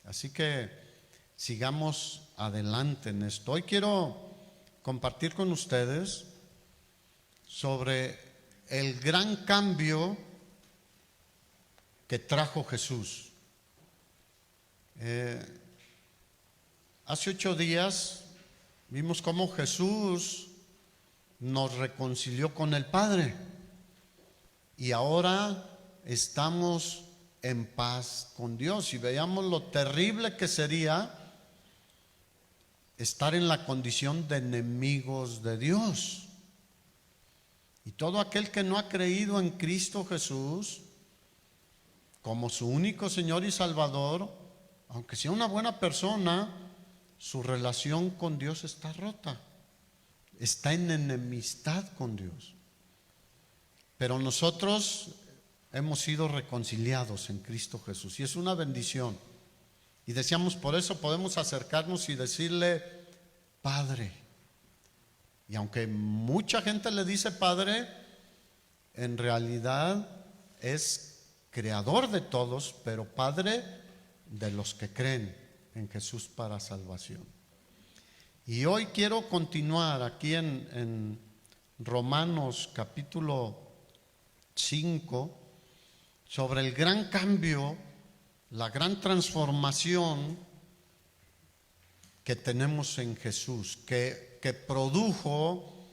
Así que sigamos adelante en esto. Hoy quiero compartir con ustedes sobre el gran cambio que trajo Jesús. Hace 8 días vimos cómo Jesús nos reconcilió con el Padre y ahora estamos en paz con Dios, y veíamos lo terrible que sería estar en la condición de enemigos de Dios. Y todo aquel que no ha creído en Cristo Jesús como su único Señor y Salvador, aunque sea una buena persona, su relación con Dios está rota, está en enemistad con Dios. Pero nosotros hemos sido reconciliados en Cristo Jesús y es una bendición. Y decíamos, por eso podemos acercarnos y decirle Padre. Y aunque mucha gente le dice Padre, en realidad es creador de todos, pero Padre de los que creen en Jesús para salvación. Y hoy quiero continuar aquí en Romanos capítulo 5 sobre el gran cambio, la gran transformación que tenemos en Jesús, que produjo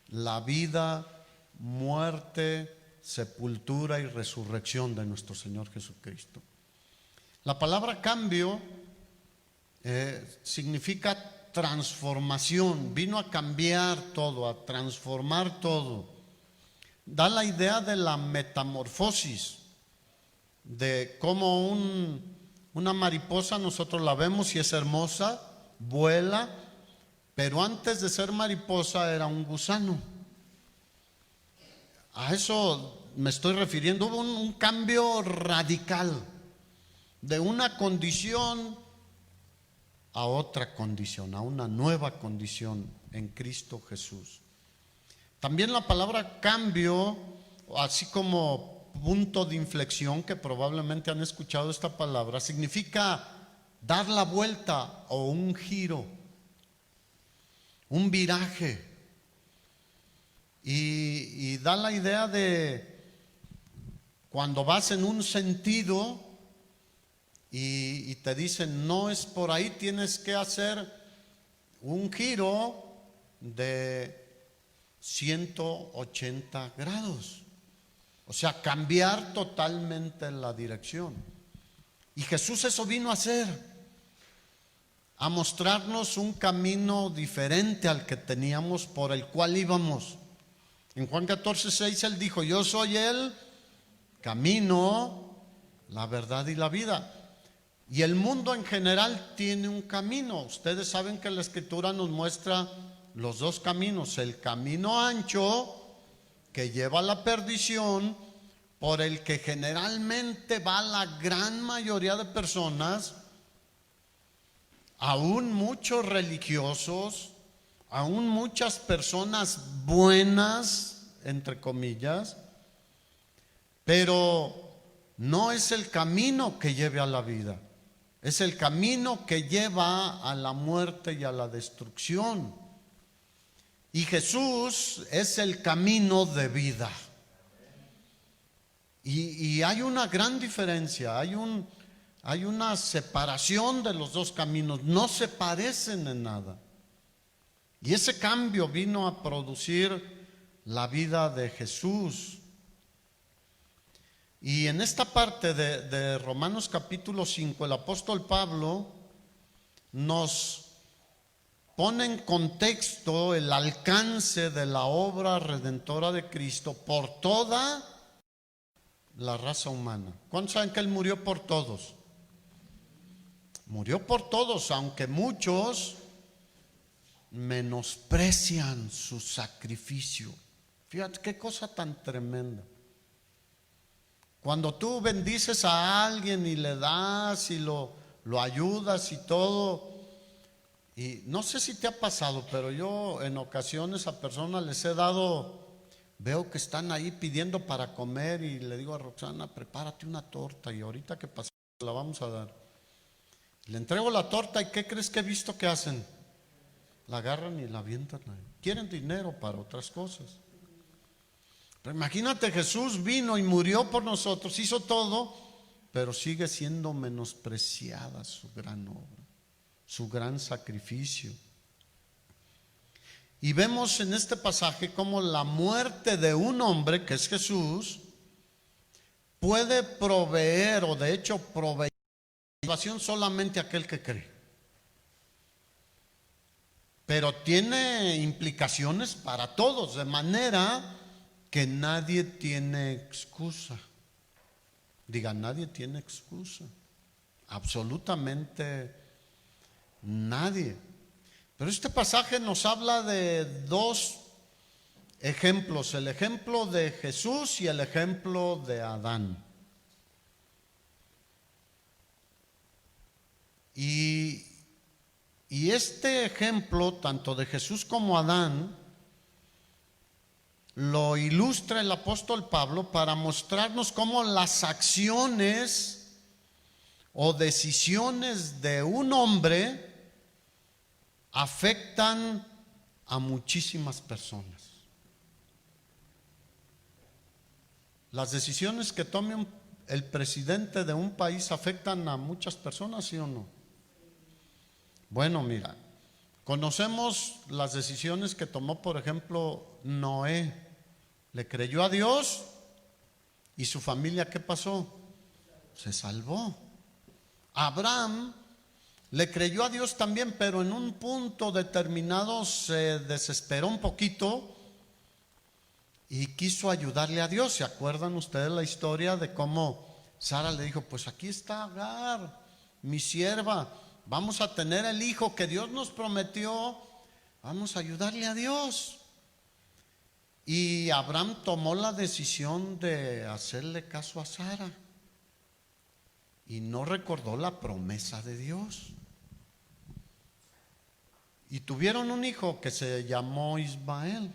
la vida, muerte, sepultura y resurrección de nuestro Señor Jesucristo. La palabra cambio significa transformación, vino a cambiar todo, a transformar todo. Da la idea de la metamorfosis, de cómo una mariposa nosotros la vemos y es hermosa, vuela, pero antes de ser mariposa era un gusano. A eso me estoy refiriendo. Hubo un cambio radical de una condición a otra condición, a una nueva condición en Cristo Jesús. También la palabra cambio, así como punto de inflexión, que probablemente han escuchado esta palabra, significa dar la vuelta o un giro, un viraje. Y da la idea de cuando vas en un sentido y te dicen no es por ahí, tienes que hacer un giro de 180 grados. O sea, cambiar totalmente la dirección. Y Jesús eso vino a hacer, a mostrarnos un camino diferente al que teníamos, por el cual íbamos. En Juan 14:6 Él dijo, yo soy el camino, la verdad y la vida. Y el mundo en general tiene un camino. Ustedes saben que la Escritura nos muestra los dos caminos, el camino ancho que lleva a la perdición, por el que generalmente va la gran mayoría de personas, aún muchos religiosos, aún muchas personas buenas, entre comillas, pero no es el camino que lleve a la vida, es el camino que lleva a la muerte y a la destrucción. Y Jesús es el camino de vida. Y hay una gran diferencia, hay una separación de los dos caminos, no se parecen en nada. Y ese cambio vino a producir la vida de Jesús. Y en esta parte de Romanos capítulo 5, el apóstol Pablo nos pone en contexto el alcance de la obra redentora de Cristo por toda la raza humana. ¿Cuántos saben que Él murió por todos? Murió por todos, aunque muchos menosprecian su sacrificio. Fíjate qué cosa tan tremenda. Cuando tú bendices a alguien y le das y lo ayudas y todo, y no sé si te ha pasado, pero yo en ocasiones a personas les he dado, veo que están ahí pidiendo para comer y le digo a Roxana, prepárate una torta y ahorita que pasemos la vamos a dar. Le entrego la torta y ¿qué crees que he visto que hacen? La agarran y la avientan ahí. Quieren dinero para otras cosas. Pero imagínate, Jesús vino y murió por nosotros, hizo todo, pero sigue siendo menospreciada su gran obra, su gran sacrificio. Y vemos en este pasaje cómo la muerte de un hombre, que es Jesús, puede proveer, o de hecho provee salvación solamente a aquel que cree. Pero tiene implicaciones para todos, de manera que nadie tiene excusa. Diga, nadie tiene excusa. Absolutamente nadie. Pero este pasaje nos habla de dos ejemplos, el ejemplo de Jesús y el ejemplo de Adán. Y este ejemplo, tanto de Jesús como Adán, lo ilustra el apóstol Pablo para mostrarnos cómo las acciones o decisiones de un hombre afectan a muchísimas personas. Las decisiones que tome el presidente de un país afectan a muchas personas, ¿sí o no? Bueno, mira, conocemos las decisiones que tomó, por ejemplo, Noé. Le creyó a Dios y su familia, ¿qué pasó? Se salvó. Abraham le creyó a Dios también, pero en un punto determinado se desesperó un poquito y quiso ayudarle a Dios. ¿Se acuerdan ustedes la historia de cómo Sara le dijo, pues aquí está Agar, mi sierva, vamos a tener el hijo que Dios nos prometió, vamos a ayudarle a Dios? Y Abraham tomó la decisión de hacerle caso a Sara y no recordó la promesa de Dios. Y tuvieron un hijo que se llamó Ismael.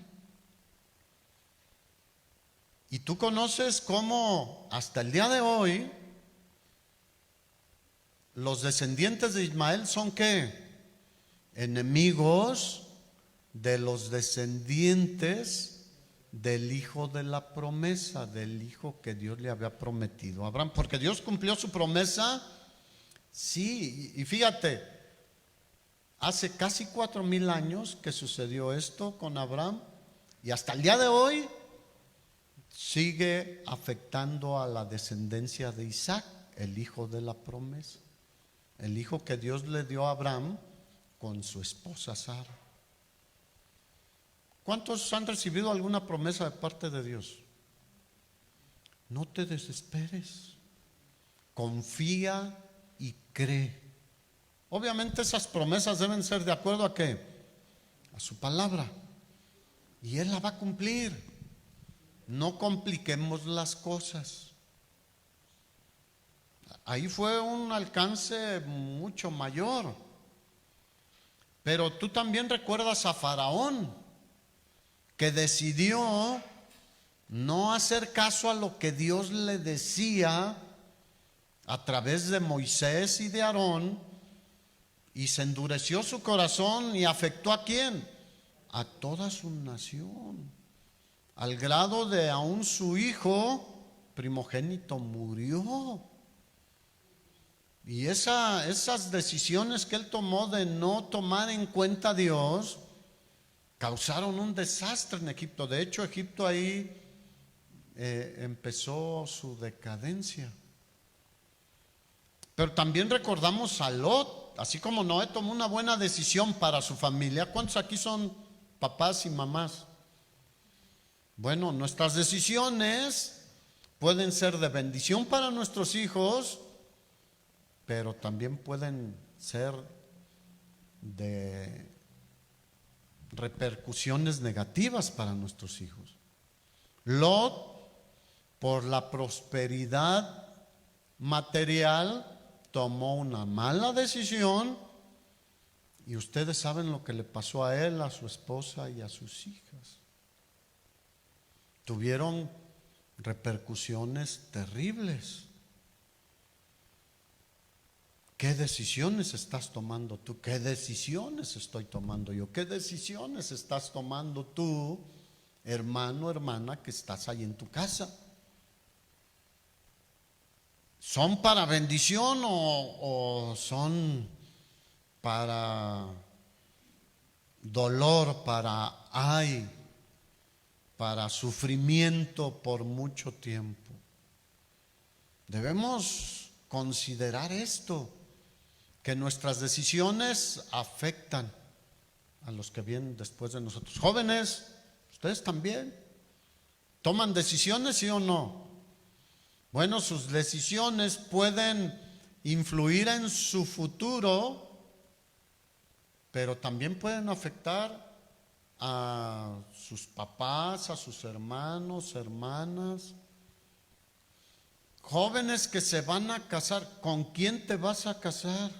Y tú conoces cómo hasta el día de hoy los descendientes de Ismael son ¿qué? Enemigos de los descendientes del hijo de la promesa, del hijo que Dios le había prometido a Abraham. Porque Dios cumplió su promesa, sí, y fíjate, hace casi 4000 años que sucedió esto con Abraham y hasta el día de hoy sigue afectando a la descendencia de Isaac, el hijo de la promesa, el hijo que Dios le dio a Abraham con su esposa Sara. ¿Cuántos han recibido alguna promesa de parte de Dios? No te desesperes, confía y cree. Obviamente esas promesas deben ser de acuerdo a ¿qué? A su palabra. Y Él la va a cumplir. No compliquemos las cosas. Ahí fue un alcance mucho mayor. Pero tú también recuerdas a Faraón, que decidió no hacer caso a lo que Dios le decía a través de Moisés y de Aarón, y se endureció su corazón y afectó ¿a quién? A toda su nación, al grado de aún su hijo primogénito murió. Y esas decisiones que él tomó de no tomar en cuenta a Dios causaron un desastre en Egipto. De hecho, Egipto ahí empezó su decadencia. Pero también recordamos a Lot, así como Noé tomó una buena decisión para su familia. ¿Cuántos aquí son papás y mamás? Bueno, nuestras decisiones pueden ser de bendición para nuestros hijos, pero también pueden ser de repercusiones negativas para nuestros hijos. Lot, por la prosperidad material, tomó una mala decisión y ustedes saben lo que le pasó a él, a su esposa y a sus hijas. Tuvieron repercusiones terribles. ¿Qué decisiones estás tomando tú? ¿Qué decisiones estoy tomando yo? ¿Qué decisiones estás tomando tú, hermano, hermana, que estás ahí en tu casa? ¿Son para bendición o son para dolor, para sufrimiento por mucho tiempo? Debemos considerar esto, que nuestras decisiones afectan a los que vienen después de nosotros. Jóvenes, ustedes también toman decisiones, ¿sí o no? Bueno, sus decisiones pueden influir en su futuro, pero también pueden afectar a sus papás, a sus hermanos, hermanas. Jóvenes que se van a casar, ¿con quién te vas a casar?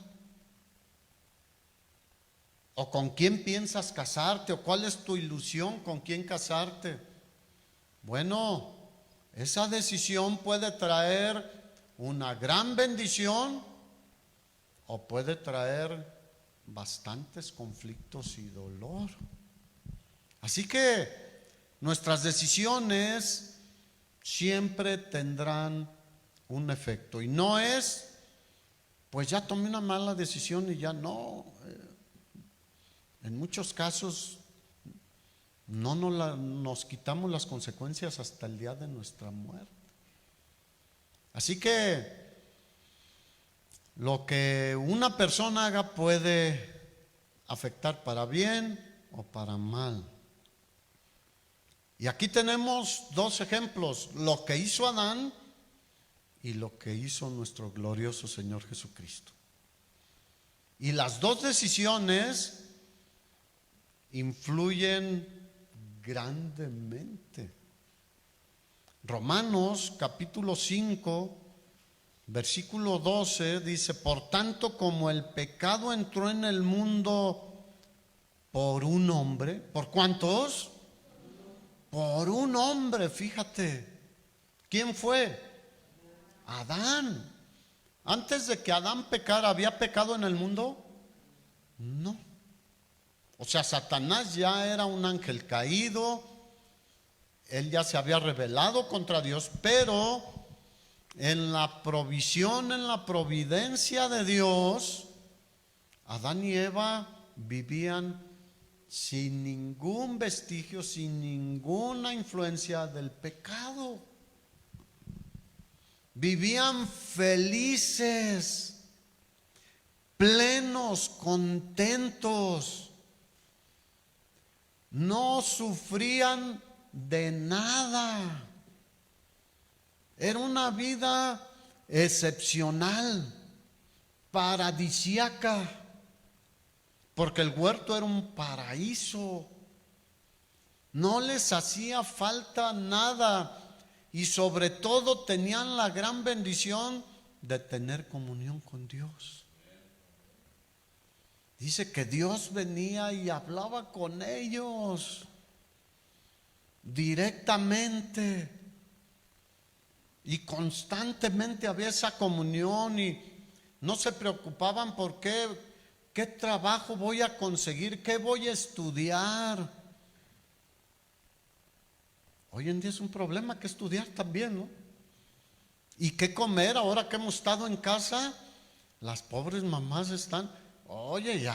¿O con quién piensas casarte? ¿O cuál es tu ilusión con quién casarte? Bueno, esa decisión puede traer una gran bendición o puede traer bastantes conflictos y dolor. Así que nuestras decisiones siempre tendrán un efecto. Y no es, pues ya tomé una mala decisión y ya no. En muchos casos no nos quitamos las consecuencias hasta el día de nuestra muerte. Así que lo que una persona haga puede afectar para bien o para mal. Y aquí tenemos dos ejemplos, lo que hizo Adán y lo que hizo nuestro glorioso Señor Jesucristo. Y las dos decisiones influyen grandemente. Romanos capítulo 5, versículo 12 dice: por tanto, como el pecado entró en el mundo por un hombre, ¿por cuántos? Por un hombre, fíjate. ¿Quién fue? Adán. Antes de que Adán pecara, ¿había pecado en el mundo? No. O sea, Satanás ya era un ángel caído, él ya se había rebelado contra Dios, pero en la provisión, en la providencia de Dios, Adán y Eva vivían sin ningún vestigio, sin ninguna influencia del pecado. Vivían felices, plenos, contentos. No sufrían de nada. Era una vida excepcional, paradisíaca, porque el huerto era un paraíso. No les hacía falta nada y sobre todo tenían la gran bendición de tener comunión con Dios. Dice que Dios venía y hablaba con ellos directamente y constantemente había esa comunión y no se preocupaban por qué trabajo voy a conseguir, qué voy a estudiar. Hoy en día es un problema que estudiar también, ¿no? Y qué comer ahora que hemos estado en casa. Las pobres mamás están, oye, ya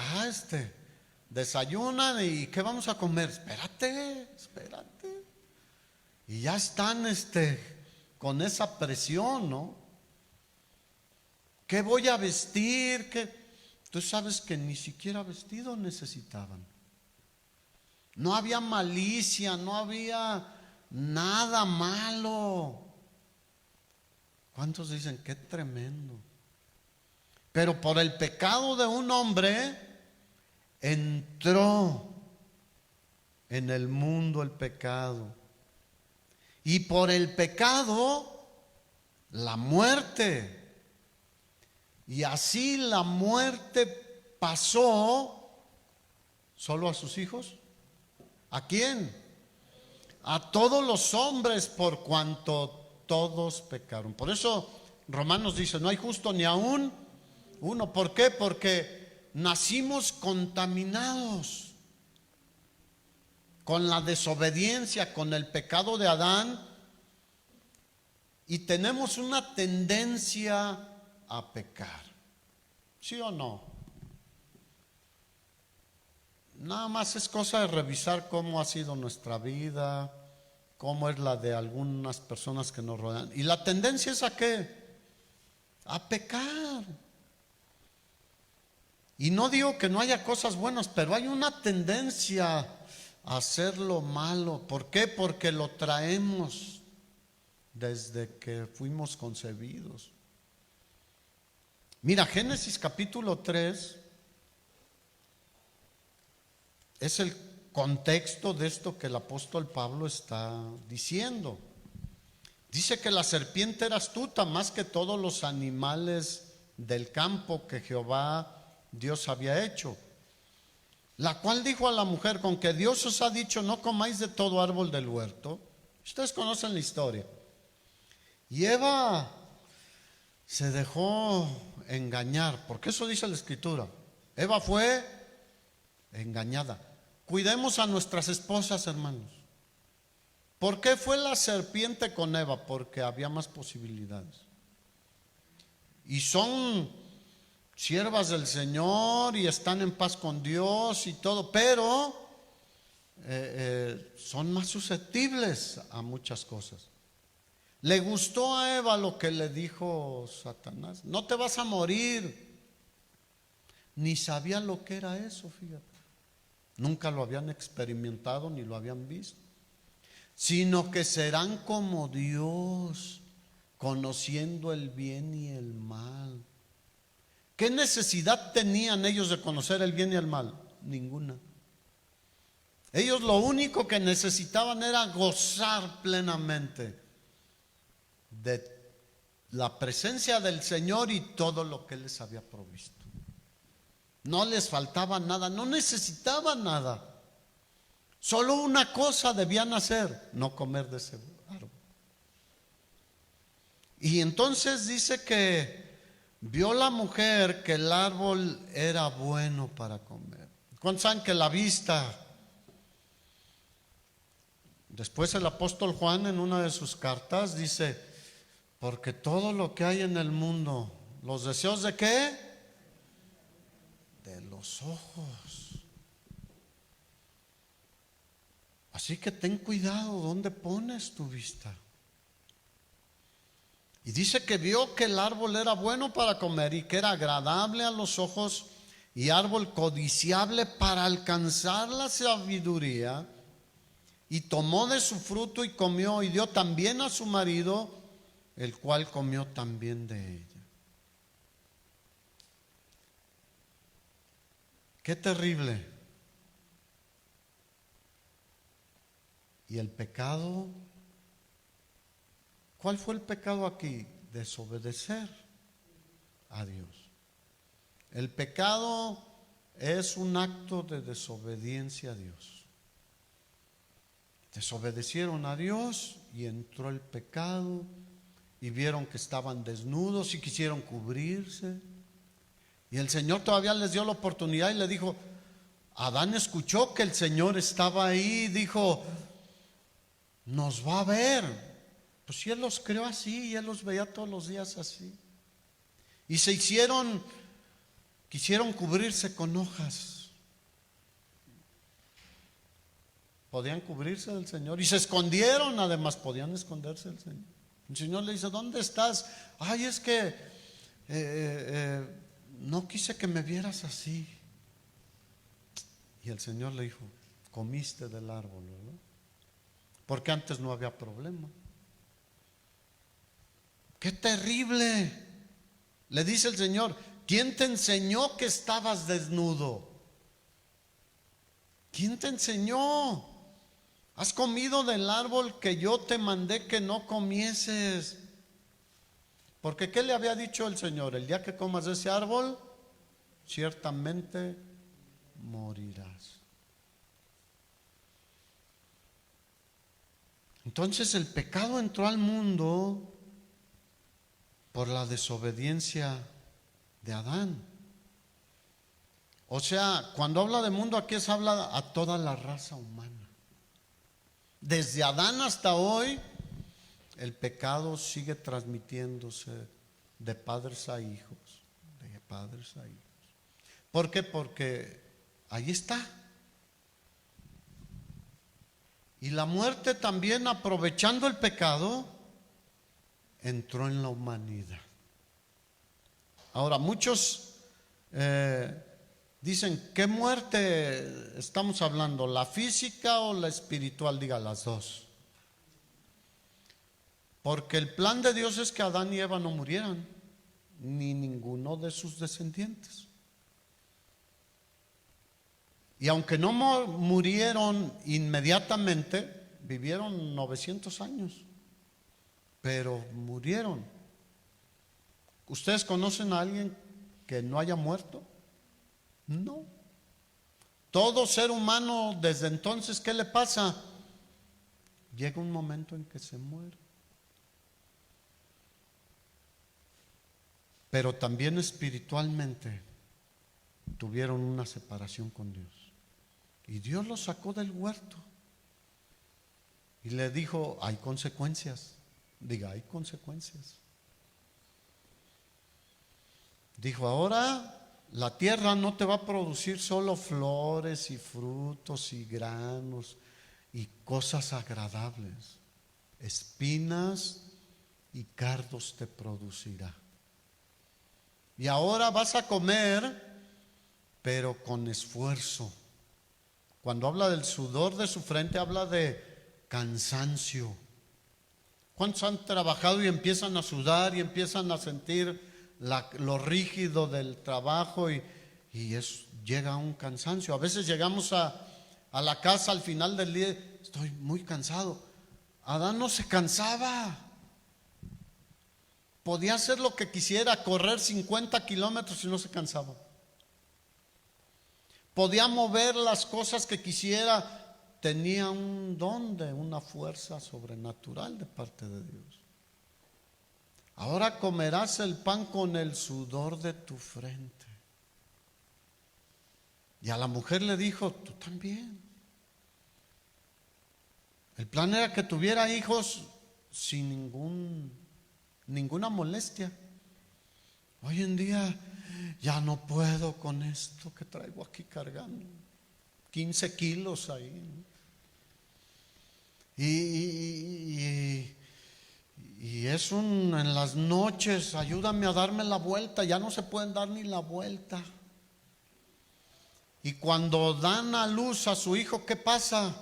desayunan y ¿qué vamos a comer? Espérate. Y ya están con esa presión, ¿no? ¿Qué voy a vestir? Tú sabes que ni siquiera vestido necesitaban. No había malicia, no había nada malo. ¿Cuántos dicen qué tremendo? Pero por el pecado de un hombre entró en el mundo el pecado. Y por el pecado la muerte. Y así la muerte pasó solo a sus hijos. ¿A quién? A todos los hombres, por cuanto todos pecaron. Por eso Romanos dice: no hay justo ni aún uno. ¿Por qué? Porque nacimos contaminados con la desobediencia, con el pecado de Adán, y tenemos una tendencia a pecar. ¿Sí o no? Nada más es cosa de revisar cómo ha sido nuestra vida, cómo es la de algunas personas que nos rodean. ¿Y la tendencia es a qué? A pecar. Y no digo que no haya cosas buenas, pero hay una tendencia a hacer lo malo. ¿Por qué? Porque lo traemos desde que fuimos concebidos. Mira, Génesis capítulo 3 es el contexto de esto que el apóstol Pablo está diciendo. Dice que la serpiente era astuta más que todos los animales del campo que Jehová Dios había hecho, la cual dijo a la mujer: con que Dios os ha dicho, no comáis de todo árbol del huerto. Ustedes conocen la historia. Y Eva se dejó engañar, porque eso dice la Escritura. Eva fue engañada. Cuidemos a nuestras esposas, hermanos. ¿Por qué fue la serpiente con Eva? Porque había más posibilidades. Y son siervas del Señor y están en paz con Dios y todo, pero son más susceptibles a muchas cosas. Le gustó a Eva lo que le dijo Satanás: no te vas a morir. Ni sabía lo que era eso, fíjate. Nunca lo habían experimentado ni lo habían visto. Sino que serán como Dios, conociendo el bien y el mal. ¿Qué necesidad tenían ellos de conocer el bien y el mal? Ninguna. Ellos lo único que necesitaban era gozar plenamente de la presencia del Señor y todo lo que Él les había provisto. No les faltaba nada, no necesitaban nada. Solo una cosa debían hacer: no comer de ese árbol. Y entonces dice que vio la mujer que el árbol era bueno para comer. ¿Cuántos saben que la vista? Después el apóstol Juan en una de sus cartas dice: porque todo lo que hay en el mundo, ¿los deseos de qué? De los ojos. Así que ten cuidado dónde pones tu vista. Y dice que vio que el árbol era bueno para comer y que era agradable a los ojos y árbol codiciable para alcanzar la sabiduría. Y tomó de su fruto y comió, y dio también a su marido, el cual comió también de ella. Qué terrible. Y el pecado, ¿cuál fue el pecado aquí? Desobedecer a Dios. El pecado es un acto de desobediencia a Dios. Desobedecieron a Dios y entró el pecado, y vieron que estaban desnudos y quisieron cubrirse. Y el Señor todavía les dio la oportunidad y le dijo: Adán escuchó que el Señor estaba ahí y dijo: nos va a ver. Pues si Él los creó así y Él los veía todos los días así. Y quisieron cubrirse con hojas. Podían cubrirse del Señor y se escondieron, además podían esconderse del Señor. El Señor le dice: ¿dónde estás? Ay, es que no quise que me vieras así. Y el Señor le dijo: comiste del árbol, ¿verdad? Porque antes no había problema. ¡Qué terrible! Le dice el Señor: ¿quién te enseñó que estabas desnudo? ¿Quién te enseñó? Has comido del árbol que yo te mandé que no comieses. Porque ¿qué le había dicho el Señor? El día que comas de ese árbol, ciertamente morirás. Entonces el pecado entró al mundo por la desobediencia de Adán. O sea, cuando habla de mundo aquí se habla a toda la raza humana. Desde Adán hasta hoy, el pecado sigue transmitiéndose de padres a hijos, de padres a hijos. ¿Por qué? Porque ahí está. Y la muerte también, aprovechando el pecado, entró en la humanidad. Ahora, muchos dicen, ¿qué muerte estamos hablando? ¿La física o la espiritual? Diga las dos. Porque el plan de Dios es que Adán y Eva no murieran, ni ninguno de sus descendientes. Y aunque no murieron inmediatamente, vivieron 900 años, pero murieron. ¿Ustedes conocen a alguien que no haya muerto? No. Todo ser humano desde entonces, ¿qué le pasa? Llega un momento en que se muere. Pero también espiritualmente tuvieron una separación con Dios. Y Dios los sacó del huerto y le dijo, hay consecuencias. Diga, hay consecuencias. Dijo, ahora la tierra no te va a producir solo flores y frutos y granos y cosas agradables. Espinas y cardos te producirá. Y ahora vas a comer, pero con esfuerzo. Cuando habla del sudor de su frente, habla de cansancio. ¿Cuántos han trabajado y empiezan a sudar y empiezan a sentir lo rígido del trabajo y llega un cansancio? A veces llegamos a la casa al final del día, estoy muy cansado. Adán no se cansaba. Podía hacer lo que quisiera, correr 50 kilómetros y no se cansaba. Podía mover las cosas que quisiera, tenía un don de una fuerza sobrenatural de parte de Dios. Ahora comerás el pan con el sudor de tu frente. Y a la mujer le dijo, tú también. El plan era que tuviera hijos sin ninguna molestia. Hoy en día ya no puedo con esto que traigo aquí cargando, 15 kilos ahí. Y es en las noches, ayúdame a darme la vuelta, ya no se pueden dar ni la vuelta. Y cuando dan a luz a su hijo, ¿qué pasa?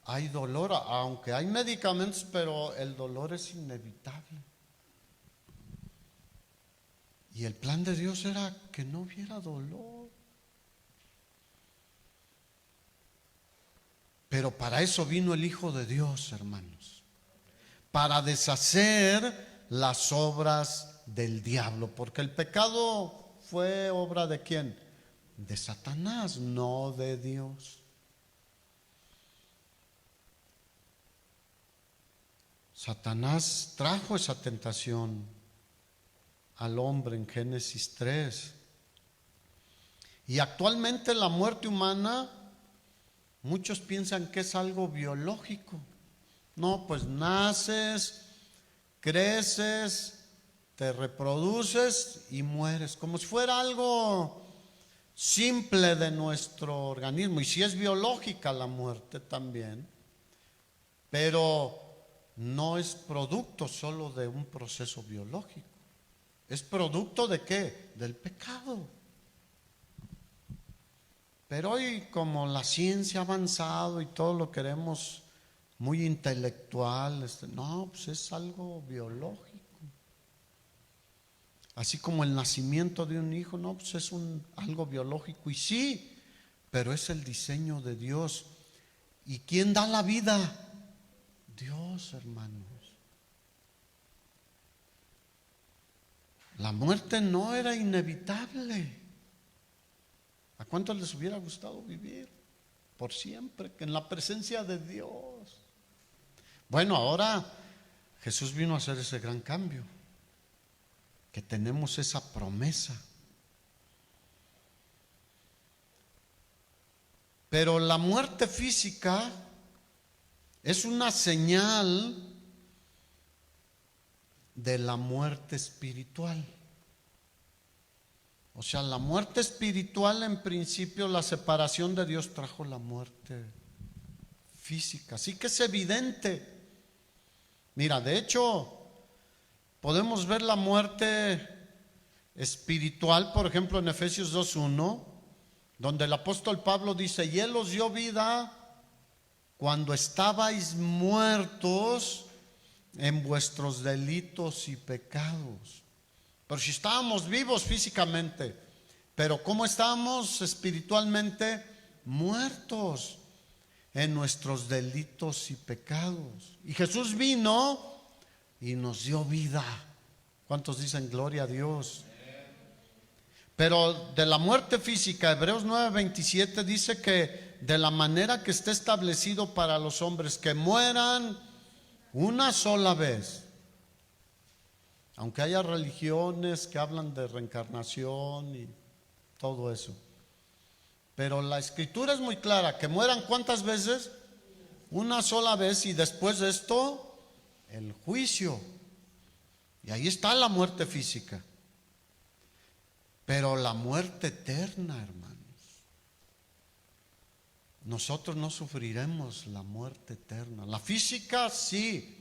Hay dolor, aunque hay medicamentos, pero el dolor es inevitable. Y el plan de Dios era que no hubiera dolor. Pero para eso vino el Hijo de Dios, hermanos. Para deshacer las obras del diablo. Porque el pecado fue obra ¿de quién? De Satanás, no de Dios. Satanás trajo esa tentación al hombre en Génesis 3. Y actualmente la muerte humana, muchos piensan que es algo biológico. No, pues naces, creces, te reproduces y mueres, como si fuera algo simple de nuestro organismo. Y si es biológica la muerte también, pero no es producto solo de un proceso biológico. ¿Es producto de qué? Del pecado. Pero hoy, como la ciencia ha avanzado y todo lo queremos muy intelectual, no, pues es algo biológico. Así como el nacimiento de un hijo, no, pues es algo biológico. Y sí, pero es el diseño de Dios. ¿Y quién da la vida? Dios, hermanos. La muerte no era inevitable. ¿A cuántos les hubiera gustado vivir por siempre, que en la presencia de Dios? Bueno, ahora Jesús vino a hacer ese gran cambio. que tenemos esa promesa. Pero la muerte física es una señal de la muerte espiritual. O sea, la muerte espiritual, en principio, la separación de Dios trajo la muerte física. Así que es evidente. Mira, de hecho, podemos ver la muerte espiritual, por ejemplo, en Efesios 2:1, donde el apóstol Pablo dice: y Él os dio vida cuando estabais muertos en vuestros delitos y pecados. Pero si estábamos vivos físicamente, pero ¿cómo estábamos espiritualmente? Muertos en nuestros delitos y pecados. Y Jesús vino y nos dio vida. ¿Cuántos dicen gloria a Dios? Pero de la muerte física, Hebreos 9:27 dice que de la manera que está establecido para los hombres, que mueran una sola vez. Aunque haya religiones que hablan de reencarnación y todo eso, pero la escritura es muy clara, que mueran ¿cuántas veces? Una sola vez, y después de esto el juicio. Y ahí está la muerte física. Pero la muerte eterna, hermanos, nosotros no sufriremos la muerte eterna. La física sí,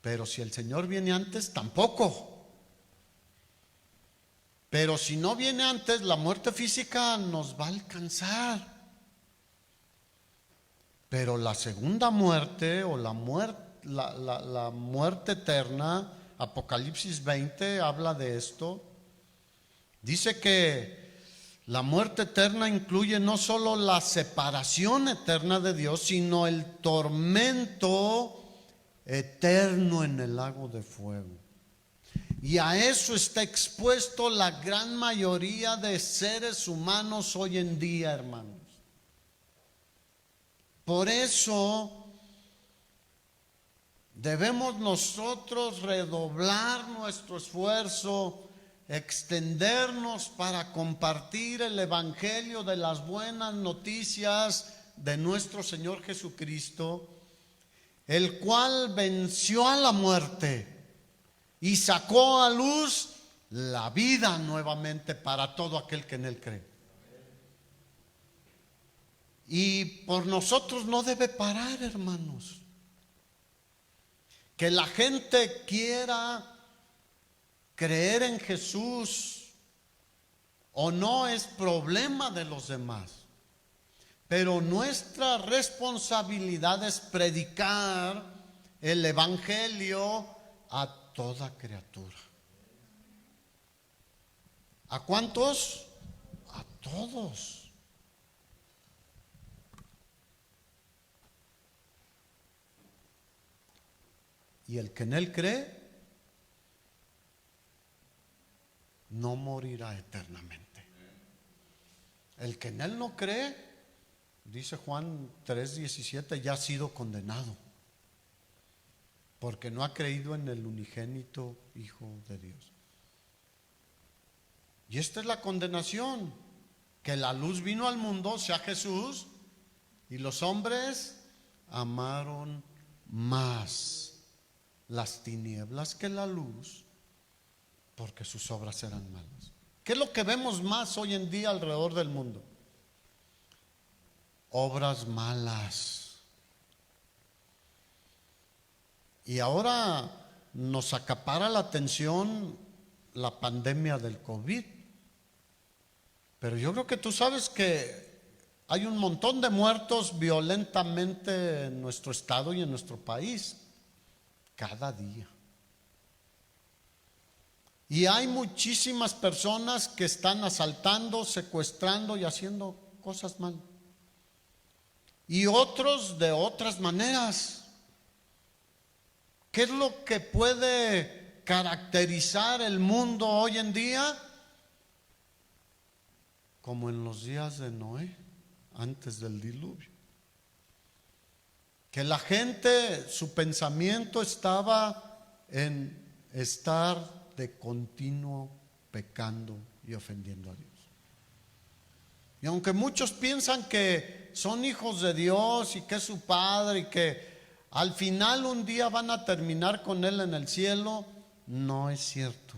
pero si el Señor viene antes, tampoco. Pero si no viene antes, la muerte física nos va a alcanzar. Pero la segunda muerte, o la muerte eterna, Apocalipsis 20 habla de esto. Dice que la muerte eterna incluye no solo la separación eterna de Dios, sino el tormento eterno en el lago de fuego. Y a eso está expuesto la gran mayoría de seres humanos hoy en día, hermanos. Por eso debemos nosotros redoblar nuestro esfuerzo, extendernos para compartir el evangelio de las buenas noticias de nuestro Señor Jesucristo, el cual venció a la muerte y sacó a luz la vida nuevamente para todo aquel que en Él cree. Y por nosotros no debe parar, hermanos. Que la gente quiera creer en Jesús o no es problema de los demás, pero nuestra responsabilidad es predicar el evangelio a toda criatura. ¿A cuántos? A todos. Y el que en Él cree no morirá eternamente. El que en Él no cree, dice Juan 3:17, ya ha sido condenado, porque no ha creído en el unigénito Hijo de Dios. Y esta es la condenación, que la luz vino al mundo, o sea Jesús, y los hombres amaron más las tinieblas que la luz, porque sus obras eran malas. ¿Qué es lo que vemos más hoy en día alrededor del mundo? Obras malas. Y ahora nos acapara la atención la pandemia del COVID. Pero yo creo que tú sabes que hay un montón de muertos violentamente en nuestro estado y en nuestro país cada día. Y hay muchísimas personas que están asaltando, secuestrando y haciendo cosas mal. Y otros de otras maneras. ¿Qué es lo que puede caracterizar el mundo hoy en día? Como en los días de Noé, antes del diluvio. Que la gente, su pensamiento estaba en estar de continuo pecando y ofendiendo a Dios. Y aunque muchos piensan que son hijos de Dios y que es su Padre y que al final un día van a terminar con Él en el cielo, no es cierto.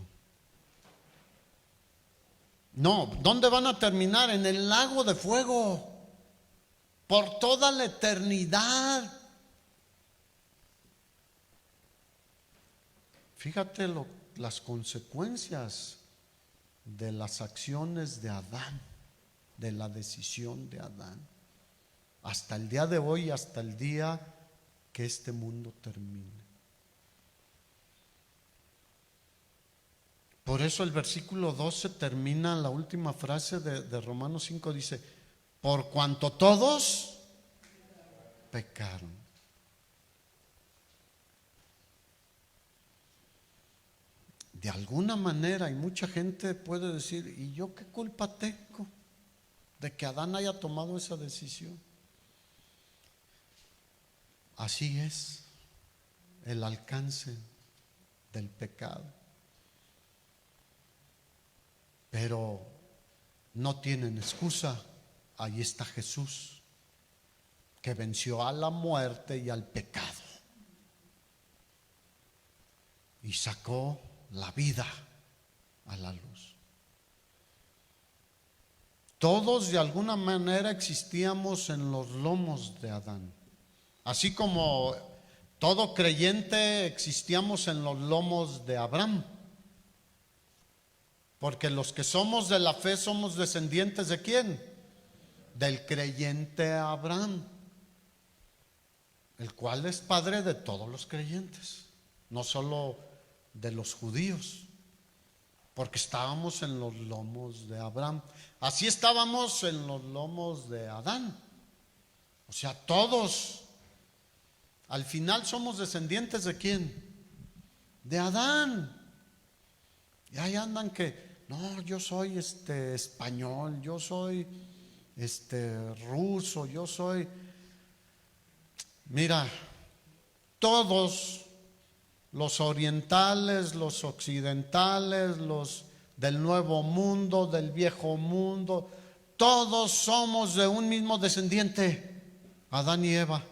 No, ¿dónde van a terminar? En el lago de fuego, por toda la eternidad. Fíjate las consecuencias de las acciones de Adán, de la decisión de Adán, hasta el día de hoy, hasta el día que este mundo termine. Por eso el versículo 12 termina, la última frase de Romanos 5 dice: por cuanto todos pecaron. De alguna manera, y mucha gente puede decir: ¿y yo qué culpa tengo de que Adán haya tomado esa decisión? Así es el alcance del pecado. Pero no tienen excusa. Ahí está Jesús, que venció a la muerte y al pecado y sacó la vida a la luz. Todos de alguna manera existíamos en los lomos de Adán, así como todo creyente existíamos en los lomos de Abraham, porque los que somos de la fe somos descendientes ¿de quién? Del creyente Abraham, el cual es padre de todos los creyentes, no solo de los judíos, porque estábamos en los lomos de Abraham. Así estábamos en los lomos de Adán. O sea, todos al final somos descendientes ¿de quién? De Adán. Y ahí andan que no, yo soy español, yo soy ruso, yo soy. Mira, todos los orientales, los occidentales, los del nuevo mundo, del viejo mundo, todos somos de un mismo descendiente, Adán y Eva.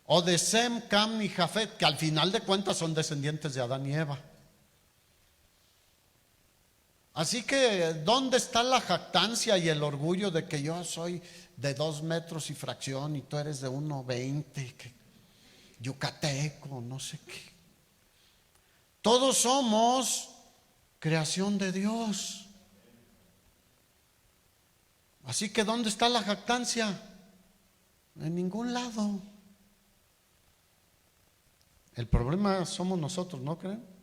O de Sem, Cam y Jafet, que al final de cuentas son descendientes de Adán y Eva. Así que, ¿dónde está la jactancia y el orgullo de que yo soy de 2 metros y fracción y tú eres de 1,20, yucateco, no sé qué? Todos somos creación de Dios. Así que, ¿dónde está la jactancia? En ningún lado. El problema somos nosotros, ¿no creen?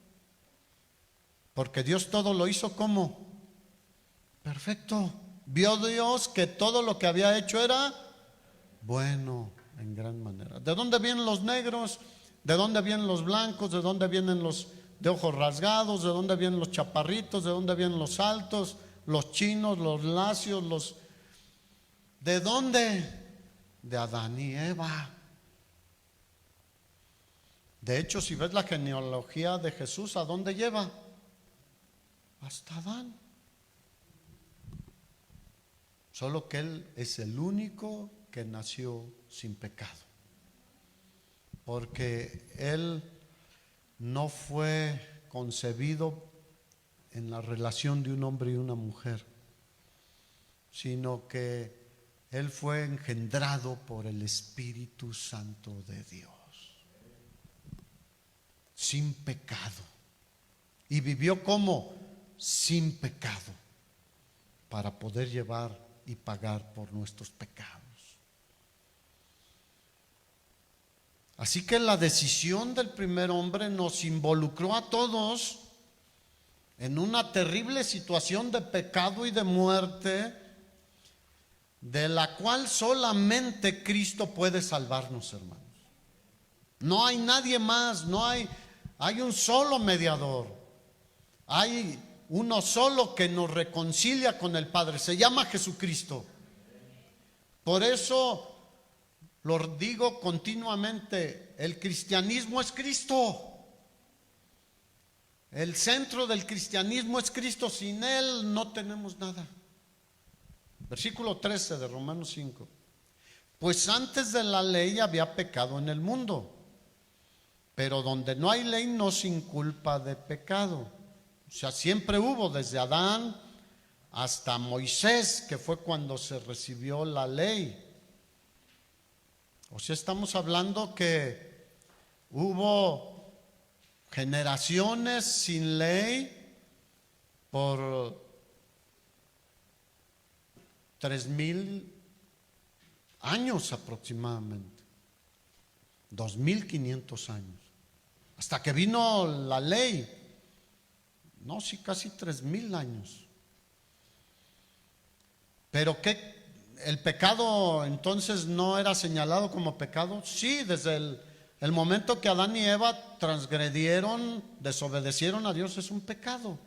Porque Dios todo lo hizo ¿cómo? Perfecto. Vio Dios que todo lo que había hecho era bueno en gran manera. ¿De dónde vienen los negros? ¿De dónde vienen los blancos? ¿De dónde vienen los de ojos rasgados? ¿De dónde vienen los chaparritos? ¿De dónde vienen los altos? Los chinos, los lacios, ¿de dónde? De Adán y Eva. De hecho, si ves la genealogía de Jesús, ¿a dónde lleva? Hasta Adán. Solo que Él es el único que nació sin pecado, porque Él no fue concebido en la relación de un hombre y una mujer, sino que Él fue engendrado por el Espíritu Santo de Dios, sin pecado, y vivió como sin pecado, para poder llevar y pagar por nuestros pecados. Así que la decisión del primer hombre nos involucró a todos en una terrible situación de pecado y de muerte, de la cual solamente Cristo puede salvarnos, hermanos. No hay nadie más, hay un solo mediador, hay uno solo que nos reconcilia con el Padre, se llama Jesucristo. Por eso lo digo continuamente, el cristianismo es Cristo. El centro del cristianismo es Cristo, sin Él no tenemos nada. Versículo 13 de Romanos 5. Pues antes de la ley había pecado en el mundo, pero donde no hay ley no sin culpa de pecado. O sea, siempre hubo, desde Adán hasta Moisés, que fue cuando se recibió la ley. O sea, estamos hablando que hubo generaciones sin ley por 3000 años aproximadamente, 2500 años, hasta que vino la ley. No, sí, casi 3000 años. Pero ¿qué? ¿El pecado entonces no era señalado como pecado? Sí, desde el momento que Adán y Eva transgredieron, desobedecieron a Dios, es un pecado.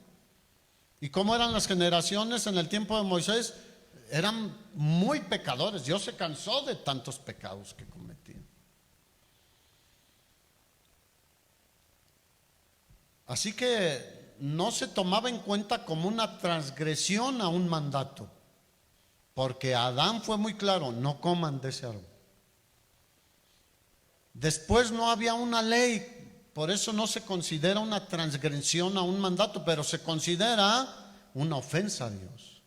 ¿Y cómo eran las generaciones en el tiempo de Moisés? Eran muy pecadores. Dios se cansó de tantos pecados que cometían. Así que no se tomaba en cuenta como una transgresión a un mandato, porque Adán fue muy claro: no coman de ese árbol. Después no había una ley, por eso no se considera una transgresión a un mandato, pero se considera una ofensa a Dios.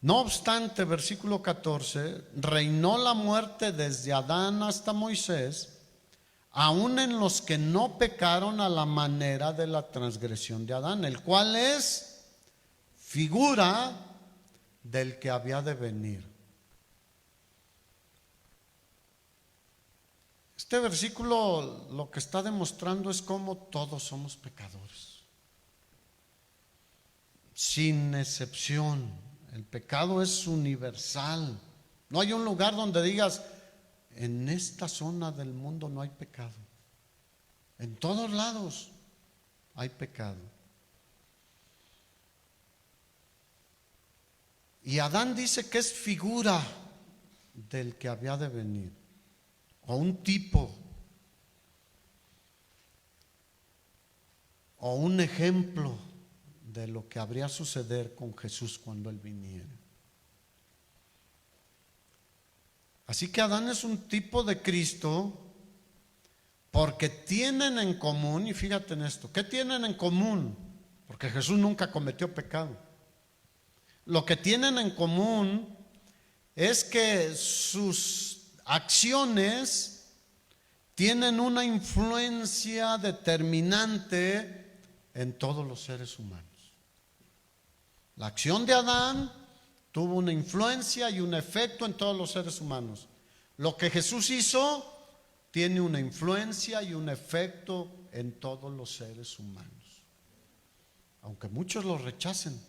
No obstante, versículo 14, reinó la muerte desde Adán hasta Moisés, aun en los que no pecaron a la manera de la transgresión de Adán, el cual es figura del que había de venir. Este versículo lo que está demostrando es cómo todos somos pecadores, sin excepción. El pecado es universal. No hay un lugar donde digas: en esta zona del mundo no hay pecado. En todos lados hay pecado. Y Adán dice que es figura del que había de venir, o un tipo, o un ejemplo de lo que habría suceder con Jesús cuando Él viniera. Así que Adán es un tipo de Cristo, porque tienen en común, y fíjate en esto, ¿qué tienen en común? Porque Jesús nunca cometió pecado. Lo que tienen en común es que sus acciones tienen una influencia determinante en todos los seres humanos. La acción de Adán tuvo una influencia y un efecto en todos los seres humanos. Lo que Jesús hizo tiene una influencia y un efecto en todos los seres humanos, aunque muchos lo rechacen.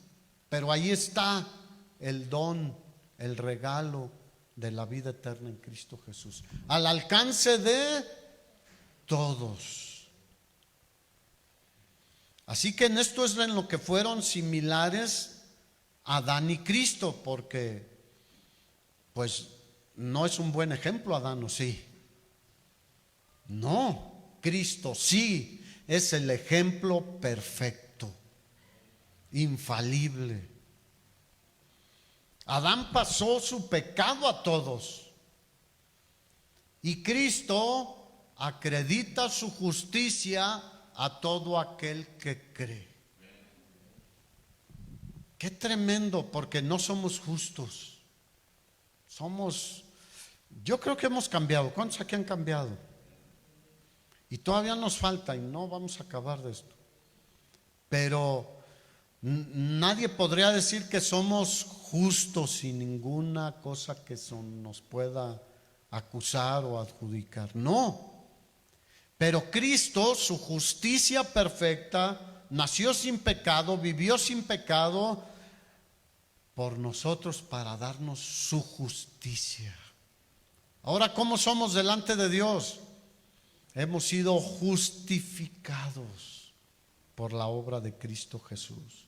Pero ahí está el don, el regalo de la vida eterna en Cristo Jesús, al alcance de todos. Así que en esto es en lo que fueron similares Adán y Cristo, porque pues no es un buen ejemplo Adán, ¿o sí? No, Cristo sí es el ejemplo perfecto, infalible. Adán pasó su pecado a todos, y Cristo acredita su justicia a todo aquel que cree. Qué tremendo, porque no somos justos. Yo creo que hemos cambiado. ¿Cuántos aquí han cambiado? Y todavía nos falta, y no vamos a acabar de esto. Pero nadie podría decir que somos justos sin ninguna cosa que nos pueda acusar o adjudicar. No. Pero Cristo, su justicia perfecta, nació sin pecado, vivió sin pecado por nosotros para darnos su justicia. Ahora, ¿cómo somos delante de Dios? Hemos sido justificados por la obra de Cristo Jesús.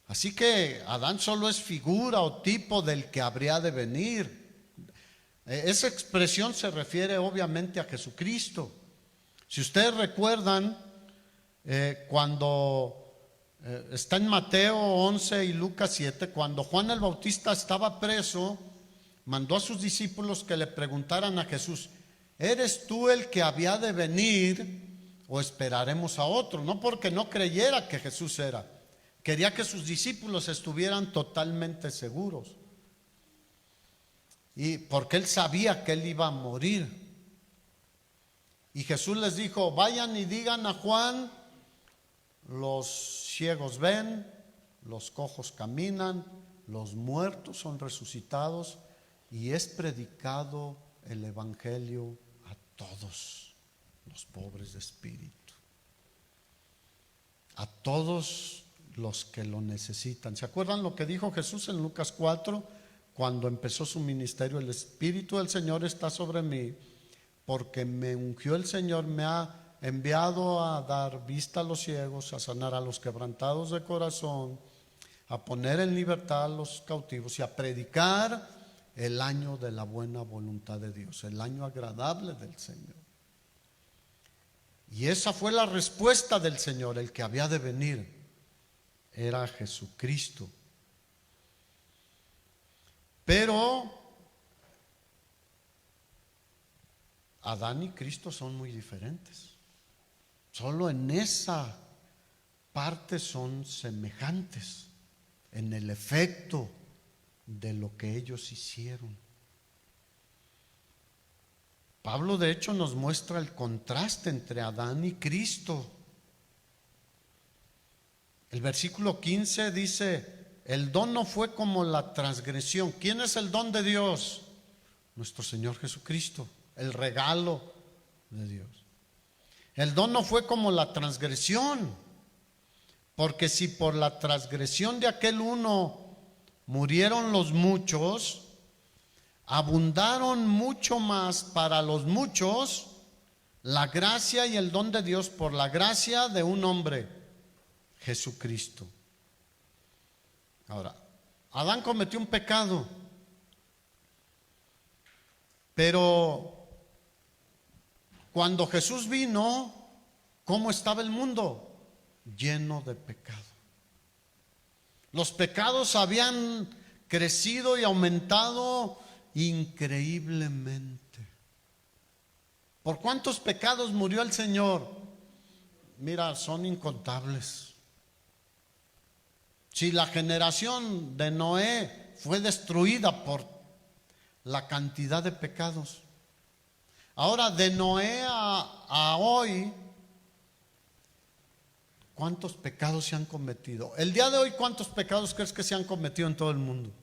Así que Adán solo es figura o tipo del que habría de venir. Esa expresión se refiere obviamente a Jesucristo. O Si ustedes recuerdan, cuando está en Mateo 11 y Lucas 7, cuando Juan el Bautista estaba preso, mandó a sus discípulos que le preguntaran a Jesús: ¿eres tú el que había de venir o esperaremos a otro? No porque no creyera que Jesús era, quería que sus discípulos estuvieran totalmente seguros, y porque él sabía que él iba a morir. Y Jesús les dijo: vayan y digan a Juan, los ciegos ven, los cojos caminan, los muertos son resucitados, y es predicado el evangelio a todos los pobres de espíritu, a todos los que lo necesitan. ¿Se acuerdan lo que dijo Jesús en Lucas 4 cuando empezó su ministerio? El Espíritu del Señor está sobre mí, porque me ungió el Señor, me ha enviado a dar vista a los ciegos, a sanar a los quebrantados de corazón, a poner en libertad a los cautivos y a predicar el año de la buena voluntad de Dios, el año agradable del Señor. Y esa fue la respuesta del Señor. El que había de venir era Jesucristo. Pero Adán y Cristo son muy diferentes. Solo en esa parte son semejantes, en el efecto de lo que ellos hicieron. Pablo de hecho nos muestra el contraste entre Adán y Cristo. El versículo 15 dice: el don no fue como la transgresión. ¿Quién es el don de Dios? Nuestro Señor Jesucristo, el regalo de Dios. El don no fue como la transgresión, porque si por la transgresión de aquel uno murieron los muchos, abundaron mucho más para los muchos la gracia y el don de Dios por la gracia de un hombre, Jesucristo. Ahora, Adán cometió un pecado, pero cuando Jesús vino, ¿cómo estaba el mundo? Lleno de pecado. Los pecados habían crecido y aumentado increíblemente. ¿Por cuántos pecados murió el Señor? Mira, son incontables. Si la generación de Noé fue destruida por la cantidad de pecados, ahora de Noé a hoy, ¿cuántos pecados se han cometido? El día de hoy, ¿cuántos pecados crees que se han cometido en todo el mundo?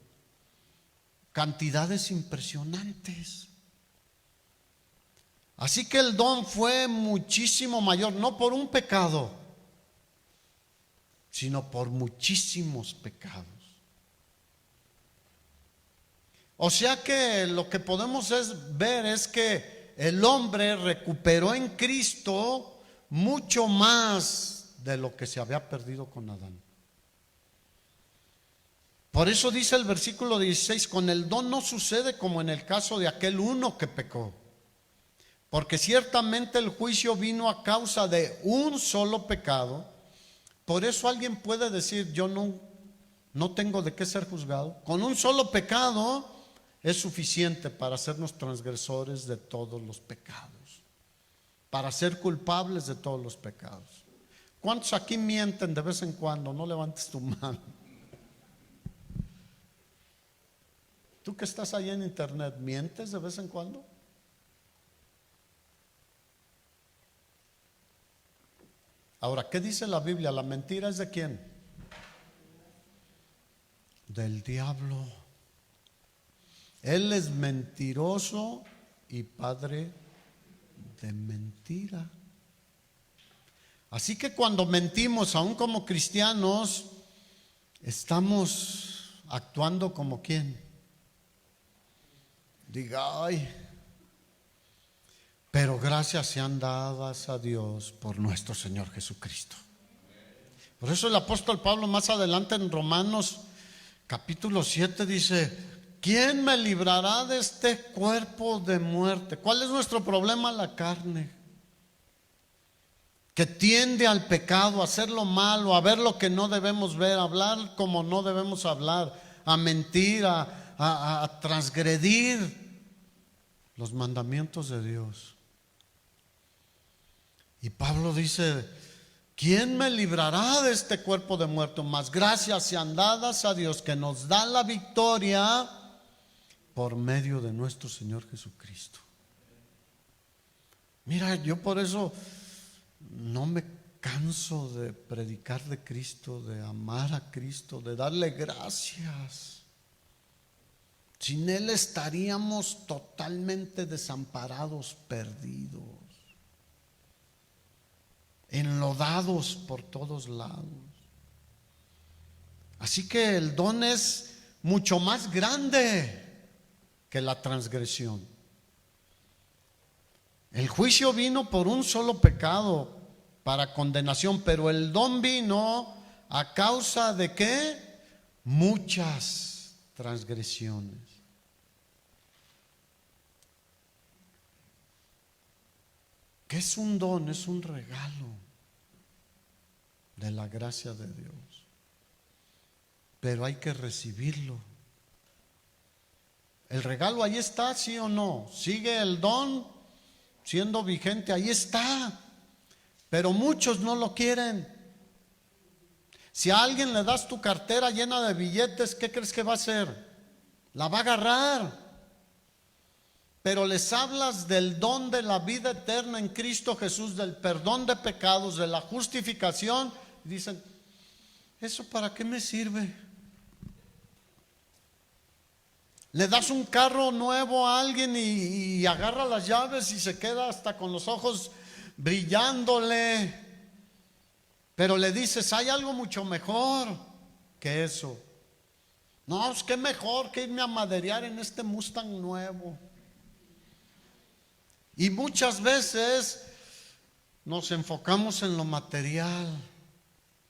Cantidades impresionantes. Así que el don fue muchísimo mayor, no por un pecado, sino por muchísimos pecados. O sea que lo que podemos ver es que el hombre recuperó en Cristo mucho más de lo que se había perdido con Adán. Por eso dice el versículo 16: con el don no sucede como en el caso de aquel uno que pecó, porque ciertamente el juicio vino a causa de un solo pecado. Por eso alguien puede decir: yo no tengo de qué ser juzgado. Con un solo pecado es suficiente para hacernos transgresores de todos los pecados, para ser culpables de todos los pecados. ¿Cuántos aquí mienten de vez en cuando? No levantes tu mano. Tú que estás ahí en internet, ¿mientes de vez en cuando? Ahora, ¿qué dice la Biblia? ¿La mentira es de quién? Del diablo. Él es mentiroso y padre de mentira. Así que cuando mentimos, aún como cristianos, estamos actuando como quién. Diga: ay, pero gracias sean dadas a Dios por nuestro Señor Jesucristo. Por eso el apóstol Pablo más adelante en Romanos capítulo 7 dice: ¿quién me librará de este cuerpo de muerte? ¿Cuál es nuestro problema? La carne. que tiende al pecado, a hacer lo malo, a ver lo que no debemos ver, a hablar como no debemos hablar, a mentir, a transgredir los mandamientos de Dios. Y Pablo dice: ¿quién me librará de este cuerpo de muerto? Mas gracias sean dadas a Dios, que nos da la victoria por medio de nuestro Señor Jesucristo. Mira, yo por eso no me canso de predicar de Cristo, de amar a Cristo, de darle gracias. Sin Él estaríamos totalmente desamparados, perdidos, enlodados por todos lados. Así que el don es mucho más grande que la transgresión. El juicio vino por un solo pecado, para condenación, pero el don vino a causa de ¿qué? Muchas transgresiones. ¿Qué es un don? Es un regalo de la gracia de Dios, pero hay que recibirlo. El regalo ahí está, ¿sí o no? Sigue el don siendo vigente, ahí está, pero muchos no lo quieren. Si a alguien le das tu cartera llena de billetes, ¿qué crees que va a hacer? La va a agarrar. Pero les hablas del don de la vida eterna en Cristo Jesús, del perdón de pecados, de la justificación, y dicen: ¿eso para qué me sirve? Le das un carro nuevo a alguien y agarra las llaves y se queda hasta con los ojos brillándole, pero le dices: hay algo mucho mejor que eso. No, es que mejor que irme a maderear en este Mustang nuevo. Y muchas veces nos enfocamos en lo material,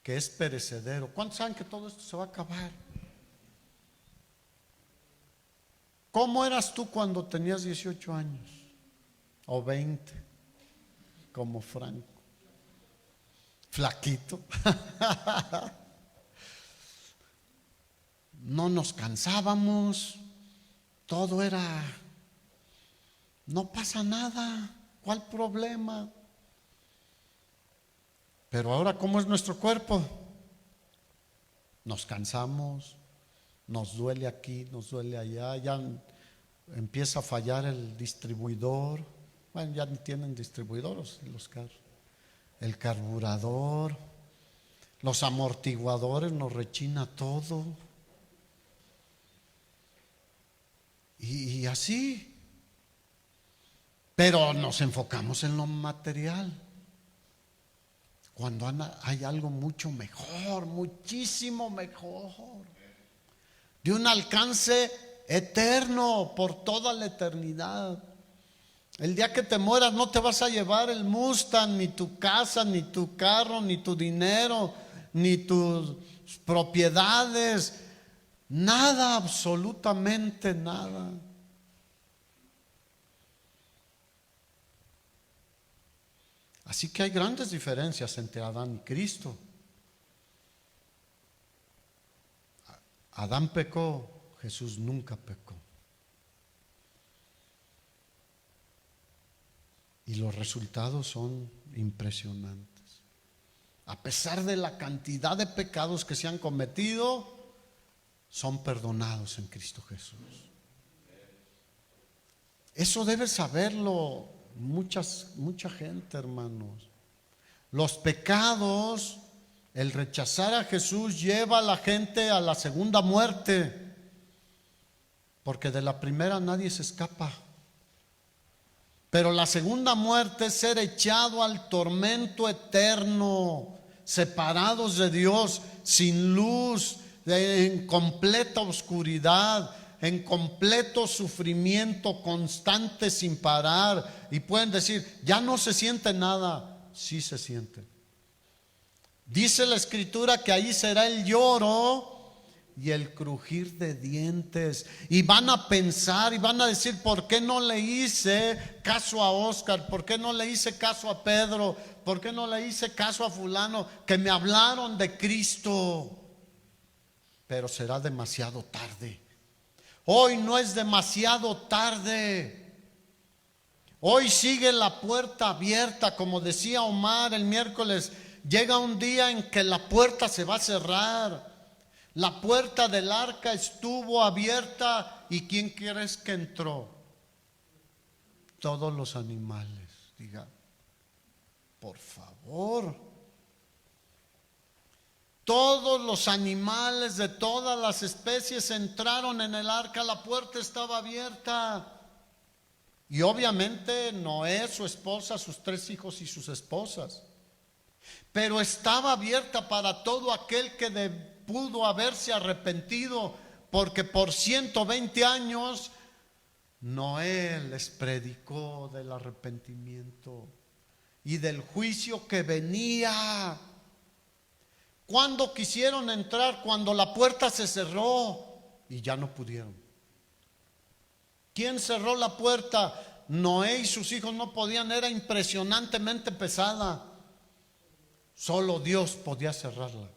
que es perecedero. ¿Cuántos saben que todo esto se va a acabar? ¿Cómo eras tú cuando tenías 18 años? O 20, como Franco. Flaquito. No nos cansábamos. Todo era: no pasa nada, ¿cuál problema? Pero ahora, ¿cómo es nuestro cuerpo? Nos cansamos, nos duele aquí, nos duele allá, ya empieza a fallar el distribuidor. Bueno, ya ni tienen distribuidores los carros. El carburador, los amortiguadores, nos rechina todo. Y así. Pero nos enfocamos en lo material, cuando hay algo mucho mejor, muchísimo mejor, de un alcance eterno por toda la eternidad. El día que te mueras no te vas a llevar el Mustang, ni tu casa, ni tu carro, ni tu dinero, ni tus propiedades, nada, absolutamente nada. Así que hay grandes diferencias entre Adán y Cristo. Adán pecó, Jesús nunca pecó. Y los resultados son impresionantes. A pesar de la cantidad de pecados que se han cometido, son perdonados en Cristo Jesús. Eso debe saberlo mucha gente, hermanos. Los pecados, el rechazar a Jesús, lleva a la gente a la segunda muerte, porque de la primera nadie se escapa. Pero la segunda muerte es ser echado al tormento eterno, separados de Dios, sin luz, en completa oscuridad, en completo sufrimiento constante sin parar. Y pueden decir: ya no se siente nada. Sí se siente. Dice la Escritura que ahí será el lloro y el crujir de dientes. Y van a pensar y van a decir: ¿por qué no le hice caso a Oscar? ¿Por qué no le hice caso a Pedro? ¿Por qué no le hice caso a fulano que me hablaron de Cristo? Pero será demasiado tarde. Hoy no es demasiado tarde. Hoy sigue la puerta abierta. Como decía Omar el miércoles, llega un día en que la puerta se va a cerrar. La puerta del arca estuvo abierta, ¿y quién crees que entró? Todos los animales. Diga, por favor. Todos los animales de todas las especies entraron en el arca. La puerta estaba abierta. Y obviamente Noé, su esposa, sus 3 hijos y sus esposas. Pero estaba abierta para todo aquel que pudo haberse arrepentido, porque por 120 años Noé les predicó del arrepentimiento y del juicio que venía. ¿Cuándo quisieron entrar? Cuando la puerta se cerró y ya no pudieron. ¿Quién cerró la puerta? Noé y sus hijos no podían, era impresionantemente pesada. Solo Dios podía cerrarla.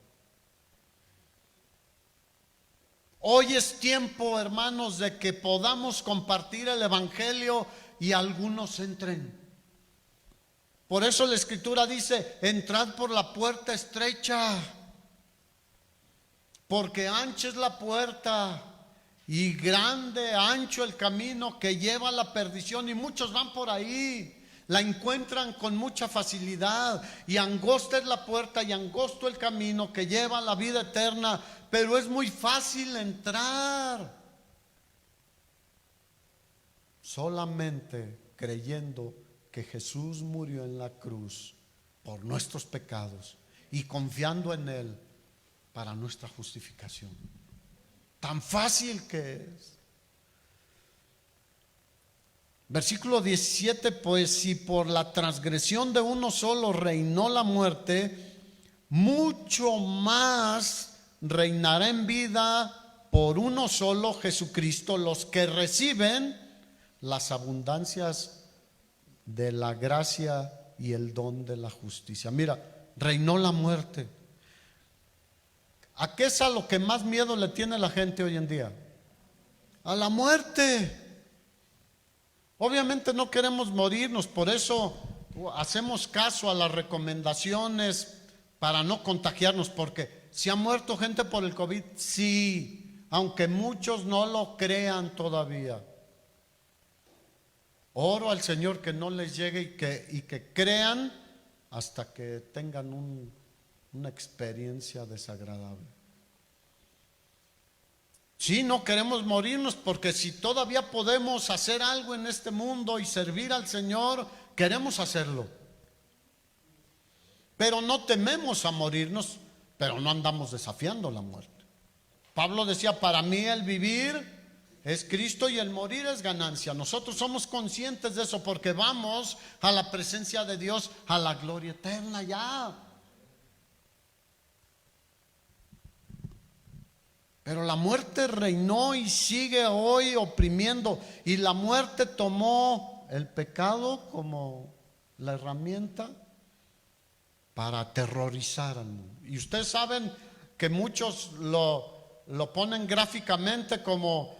Hoy es tiempo, hermanos, de que podamos compartir el evangelio y algunos entren. Por eso la escritura dice: entrad por la puerta estrecha, porque ancha es la puerta y grande, ancho el camino que lleva a la perdición, y muchos van por ahí. La encuentran con mucha facilidad, y angosta es la puerta y angosto el camino que lleva a la vida eterna, pero es muy fácil entrar. Solamente creyendo que Jesús murió en la cruz por nuestros pecados y confiando en Él para nuestra justificación. Tan fácil que es. Versículo 17: pues si por la transgresión de uno solo reinó la muerte, mucho más reinará en vida por uno solo, Jesucristo, los que reciben las abundancias de la gracia y el don de la justicia. Mira, reinó la muerte. ¿A qué es a lo que más miedo le tiene la gente hoy en día? A la muerte. Obviamente no queremos morirnos, por eso hacemos caso a las recomendaciones para no contagiarnos, porque ¿se ha muerto gente por el COVID? Sí, aunque muchos no lo crean todavía. Oro al Señor que no les llegue y que crean hasta que tengan una experiencia desagradable. Sí, no queremos morirnos, porque si todavía podemos hacer algo en este mundo y servir al Señor, queremos hacerlo. Pero no tememos a morirnos, pero no andamos desafiando la muerte. Pablo decía: para mí el vivir es Cristo y el morir es ganancia. Nosotros somos conscientes de eso, porque vamos a la presencia de Dios, a la gloria eterna ya. Pero la muerte reinó y sigue hoy oprimiendo, y la muerte tomó el pecado como la herramienta para aterrorizar al mundo. Y ustedes saben que muchos lo ponen gráficamente como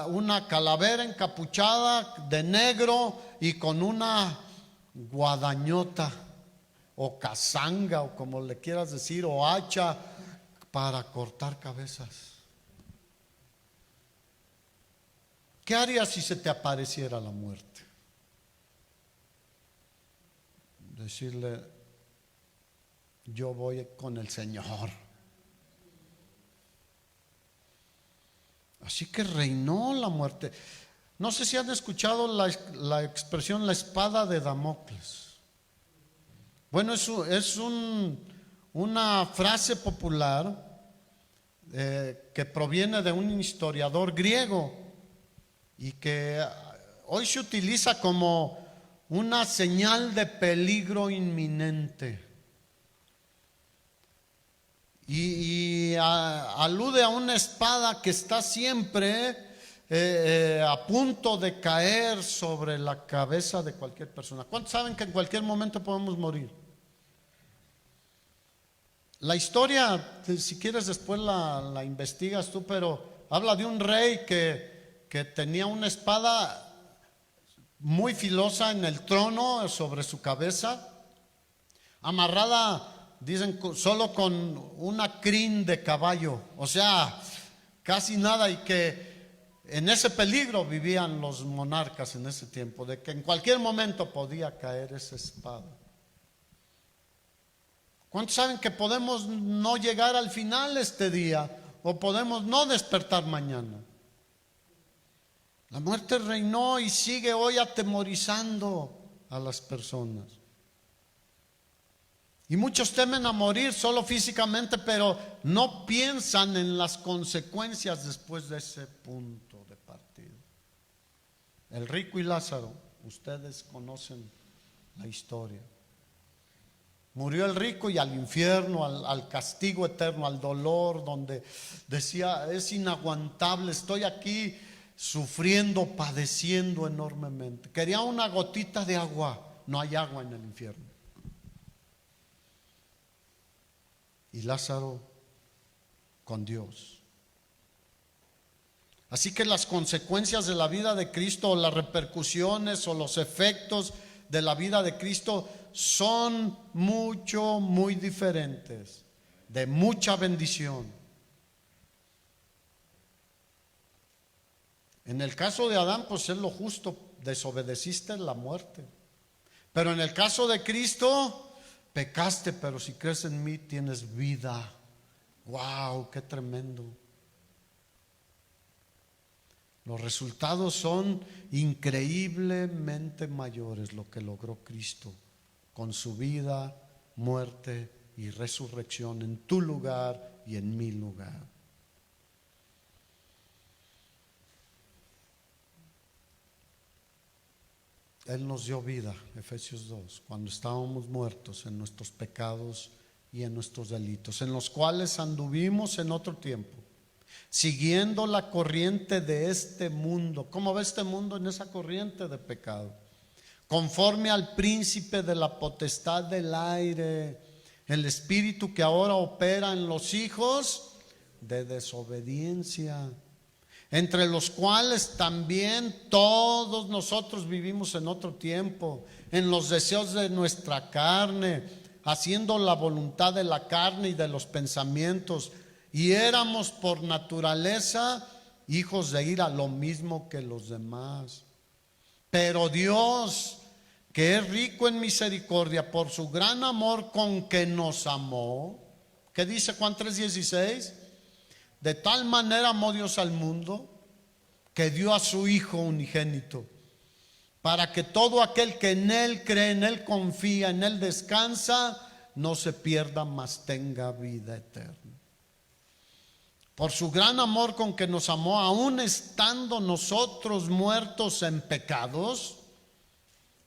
una calavera encapuchada de negro y con una guadañota o cazanga, o como le quieras decir, o hacha para cortar cabezas. ¿Qué harías si se te apareciera la muerte? Decirle: yo voy con el Señor. Así que reinó la muerte. No sé si han escuchado la expresión la espada de Damocles. Bueno, es una frase popular que proviene de un historiador griego y que hoy se utiliza como una señal de peligro inminente. alude a una espada que está siempre a punto de caer sobre la cabeza de cualquier persona. ¿Cuántos saben que en cualquier momento podemos morir? La historia, si quieres después la investigas tú, pero habla de un rey que tenía una espada muy filosa en el trono sobre su cabeza, amarrada, dicen, solo con una crin de caballo, o sea, casi nada, y que en ese peligro vivían los monarcas en ese tiempo, de que en cualquier momento podía caer esa espada. ¿Cuántos saben que podemos no llegar al final este día o podemos no despertar mañana? La muerte reinó y sigue hoy atemorizando a las personas. Y muchos temen a morir solo físicamente, pero no piensan en las consecuencias después de ese punto de partida. El rico y Lázaro, ustedes conocen la historia. Murió el rico y al infierno, al castigo eterno, al dolor, donde decía, es inaguantable, estoy aquí sufriendo, padeciendo enormemente. Quería una gotita de agua, no hay agua en el infierno. Y Lázaro con Dios. Así que las consecuencias de la vida de Cristo, o las repercusiones o los efectos de la vida de Cristo son muy diferentes, de mucha bendición. En el caso de Adán, pues es lo justo, desobedeciste la muerte. Pero en el caso de Cristo, pecaste, pero si crees en mí tienes vida. ¡Wow! ¡Qué tremendo! Los resultados son increíblemente mayores lo que logró Cristo con su vida, muerte y resurrección en tu lugar y en mi lugar. Él nos dio vida, Efesios 2, cuando estábamos muertos en nuestros pecados y en nuestros delitos, en los cuales anduvimos en otro tiempo, siguiendo la corriente de este mundo. ¿Cómo va este mundo? En esa corriente de pecado, conforme al príncipe de la potestad del aire, el espíritu que ahora opera en los hijos de desobediencia, entre los cuales también todos nosotros vivimos en otro tiempo, en los deseos de nuestra carne, haciendo la voluntad de la carne y de los pensamientos, y éramos por naturaleza hijos de ira, lo mismo que los demás. Pero Dios, que es rico en misericordia, por su gran amor con que nos amó, ¿qué dice Juan 3:16? De tal manera amó Dios al mundo, que dio a su Hijo unigénito, para que todo aquel que en Él cree, en Él confía, en Él descansa, no se pierda, mas tenga vida eterna. Por su gran amor con que nos amó, aun estando nosotros muertos en pecados.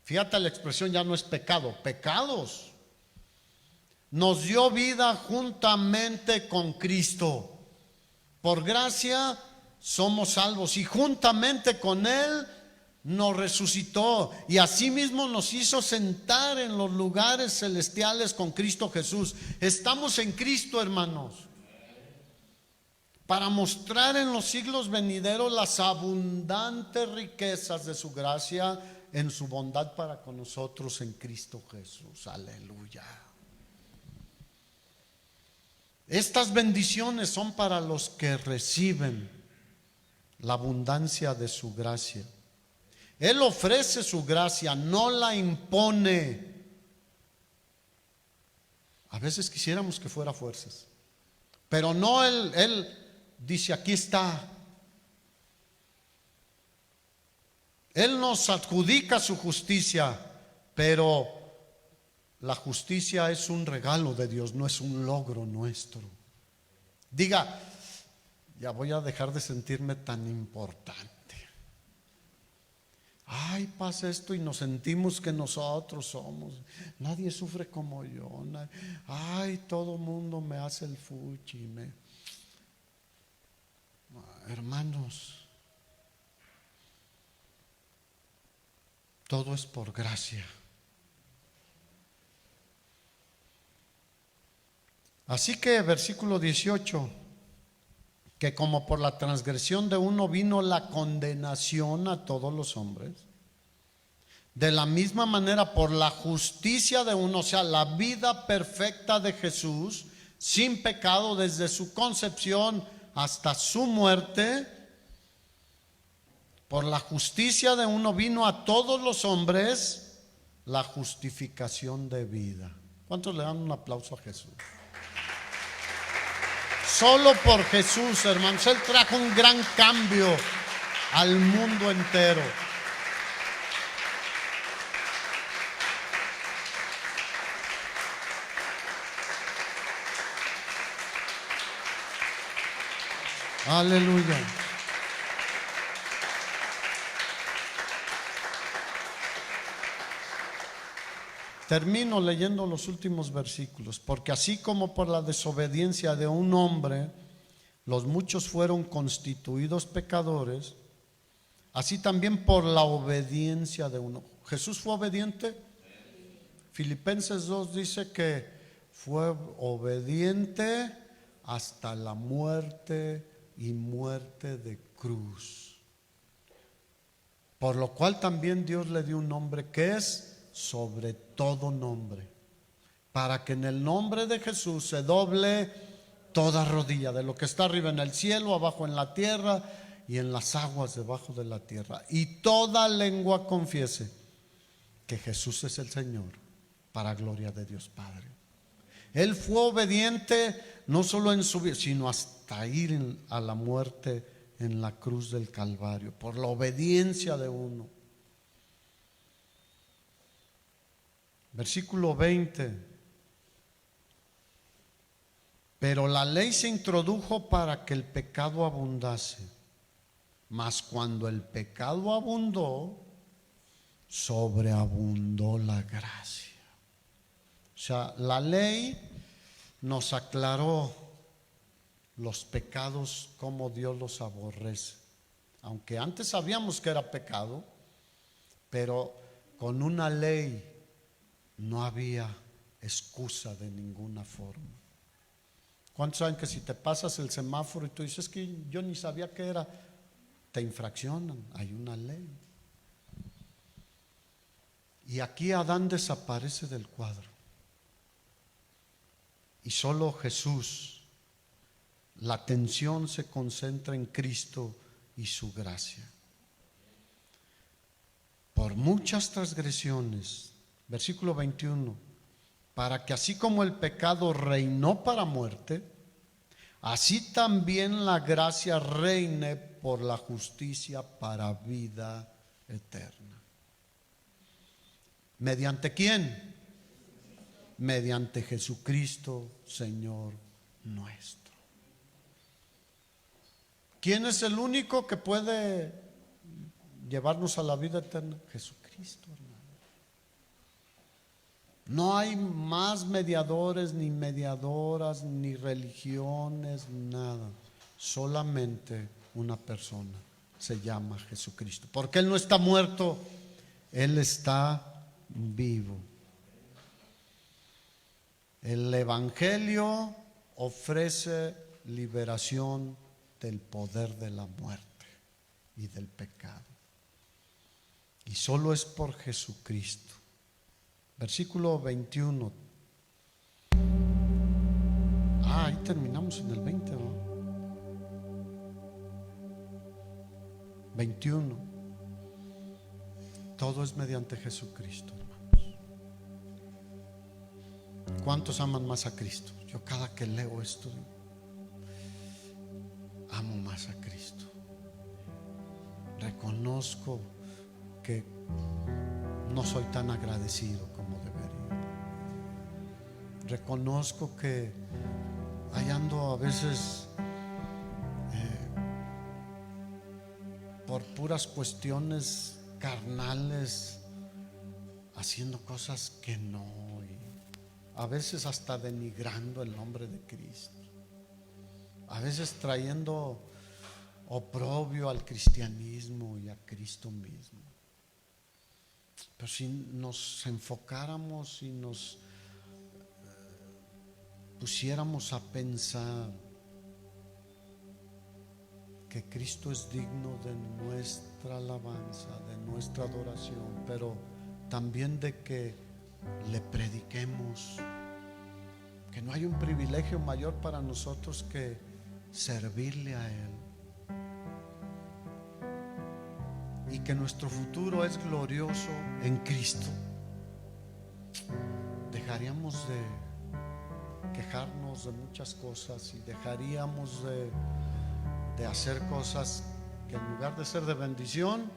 Fíjate, la expresión ya no es pecado, pecados. Nos dio vida juntamente con Cristo. Por gracia somos salvos, y juntamente con Él nos resucitó, y asimismo nos hizo sentar en los lugares celestiales con Cristo Jesús. Estamos en Cristo, hermanos, para mostrar en los siglos venideros las abundantes riquezas de su gracia en su bondad para con nosotros en Cristo Jesús. Aleluya. Estas bendiciones son para los que reciben la abundancia de su gracia. Él ofrece su gracia, no la impone. A veces quisiéramos que fuera fuerzas, pero no, Él dice, aquí está. Él nos adjudica su justicia, pero la justicia es un regalo de Dios, no es un logro nuestro. Diga, ya voy a dejar de sentirme tan importante. ay, pasa esto y nos sentimos que nosotros somos, nadie sufre como yo, ay, todo mundo me hace el fuchi, hermanos, todo es por gracia. Así que versículo 18, que como por la transgresión de uno vino la condenación a todos los hombres, de la misma manera por la justicia de uno, o sea, la vida perfecta de Jesús, sin pecado desde su concepción hasta su muerte, por la justicia de uno vino a todos los hombres la justificación de vida. ¿Cuántos le dan un aplauso a Jesús? Solo por Jesús, hermanos, Él trajo un gran cambio al mundo entero. Aleluya. Termino leyendo los últimos versículos. Porque así como por la desobediencia de un hombre los muchos fueron constituidos pecadores, así también por la obediencia de uno. ¿Jesús fue obediente? Filipenses 2 dice que fue obediente hasta la muerte y muerte de cruz. Por lo cual también Dios le dio un nombre que es sobre todo nombre, para que en el nombre de Jesús se doble toda rodilla de lo que está arriba en el cielo, abajo en la tierra y en las aguas debajo de la tierra, y toda lengua confiese que Jesús es el Señor, para gloria de Dios Padre. Él fue obediente no solo en su vida, sino hasta ir a la muerte en la cruz del Calvario, por la obediencia de uno. Versículo 20. Pero la ley se introdujo para que el pecado abundase, mas cuando el pecado abundó, sobreabundó la gracia. O sea, la ley nos aclaró los pecados, como Dios los aborrece. Aunque antes sabíamos que era pecado, pero con una ley no había excusa de ninguna forma. ¿Cuántos saben que si te pasas el semáforo y tú dices que yo ni sabía qué era, te infraccionan? Hay una ley. Y aquí Adán desaparece del cuadro. Y solo Jesús, la atención se concentra en Cristo y su gracia. Por muchas transgresiones, versículo 21, para que así como el pecado reinó para muerte, así también la gracia reine por la justicia para vida eterna. ¿Mediante quién? Mediante Jesucristo, Señor nuestro. ¿Quién es el único que puede llevarnos a la vida eterna? Jesucristo, hermano. No hay más mediadores, ni mediadoras, ni religiones, nada. Solamente una persona, se llama Jesucristo. Porque Él no está muerto, Él está vivo. El Evangelio ofrece liberación del poder de la muerte y del pecado. Y solo es por Jesucristo. Versículo 21. Ahí terminamos en el 20, ¿no? 21. Todo es mediante Jesucristo, hermanos. ¿Cuántos aman más a Cristo? Yo cada que leo esto, amo más a Cristo. Reconozco que no soy tan agradecido como debería. Reconozco que ando a veces por puras cuestiones carnales, haciendo cosas que no, y a veces hasta denigrando el nombre de Cristo, a veces trayendo oprobio al cristianismo y a Cristo mismo. Pero si nos enfocáramos y nos pusiéramos a pensar que Cristo es digno de nuestra alabanza, de nuestra adoración, pero también de que le prediquemos, que no hay un privilegio mayor para nosotros que servirle a Él, y que nuestro futuro es glorioso en Cristo, dejaríamos de quejarnos de muchas cosas y dejaríamos de hacer cosas que en lugar de ser de bendición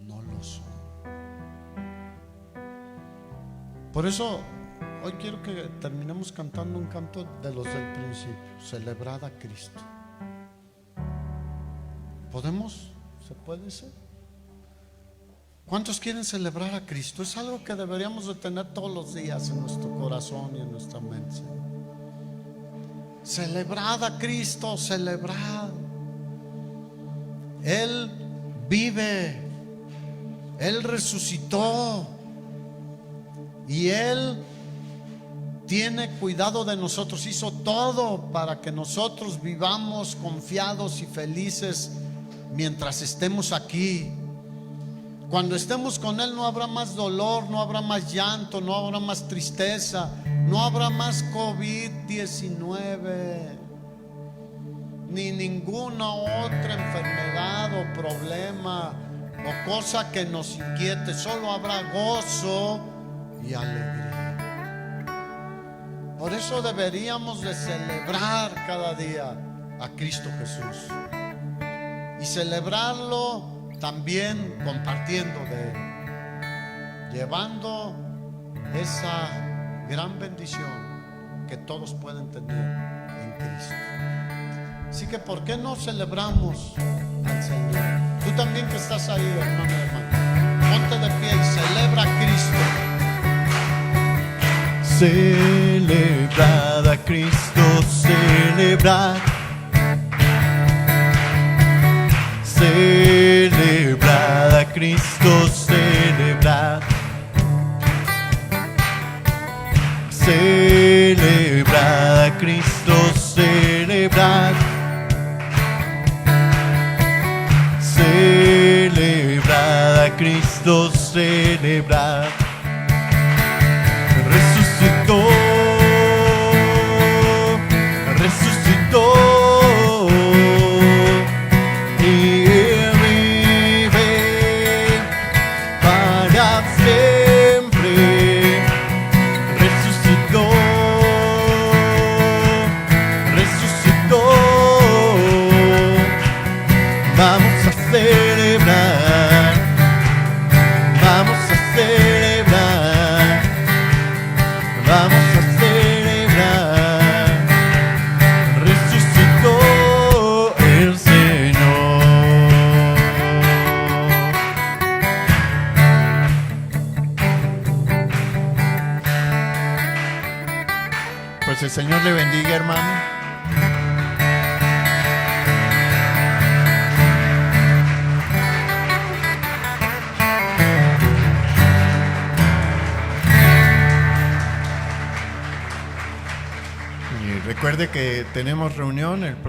no lo son. Por eso hoy quiero que terminemos cantando un canto de los del principio: celebrad a Cristo. ¿Podemos? ¿Se puede ser? ¿Cuántos quieren celebrar a Cristo? Es algo que deberíamos de tener todos los días en nuestro corazón y en nuestra mente. Celebrad a Cristo, celebrad. Él vive, Él resucitó y Él tiene cuidado de nosotros. Hizo todo para que nosotros vivamos confiados y felices mientras estemos aquí. Cuando estemos con Él no habrá más dolor, no habrá más llanto, no habrá más tristeza, no habrá más COVID-19, ni ninguna otra enfermedad o problema o cosa que nos inquiete. Solo habrá gozo y alegría. Por eso deberíamos de celebrar cada día a Cristo Jesús, y celebrarlo también compartiendo de Él, llevando esa gran bendición que todos pueden tener en Cristo. Así que ¿por qué no celebramos al Señor? Tú también que estás ahí, hermano y hermana, ponte de pie y celebra a Cristo. Celebrad a Cristo, celebrad. Celebrad a Cristo, celebrad. Celebrad a Cristo, celebrad. Celebrad a Cristo, celebrad. Resucitó, resucitó. Pues el Señor le bendiga, hermano. Y recuerde que tenemos reunión el próximo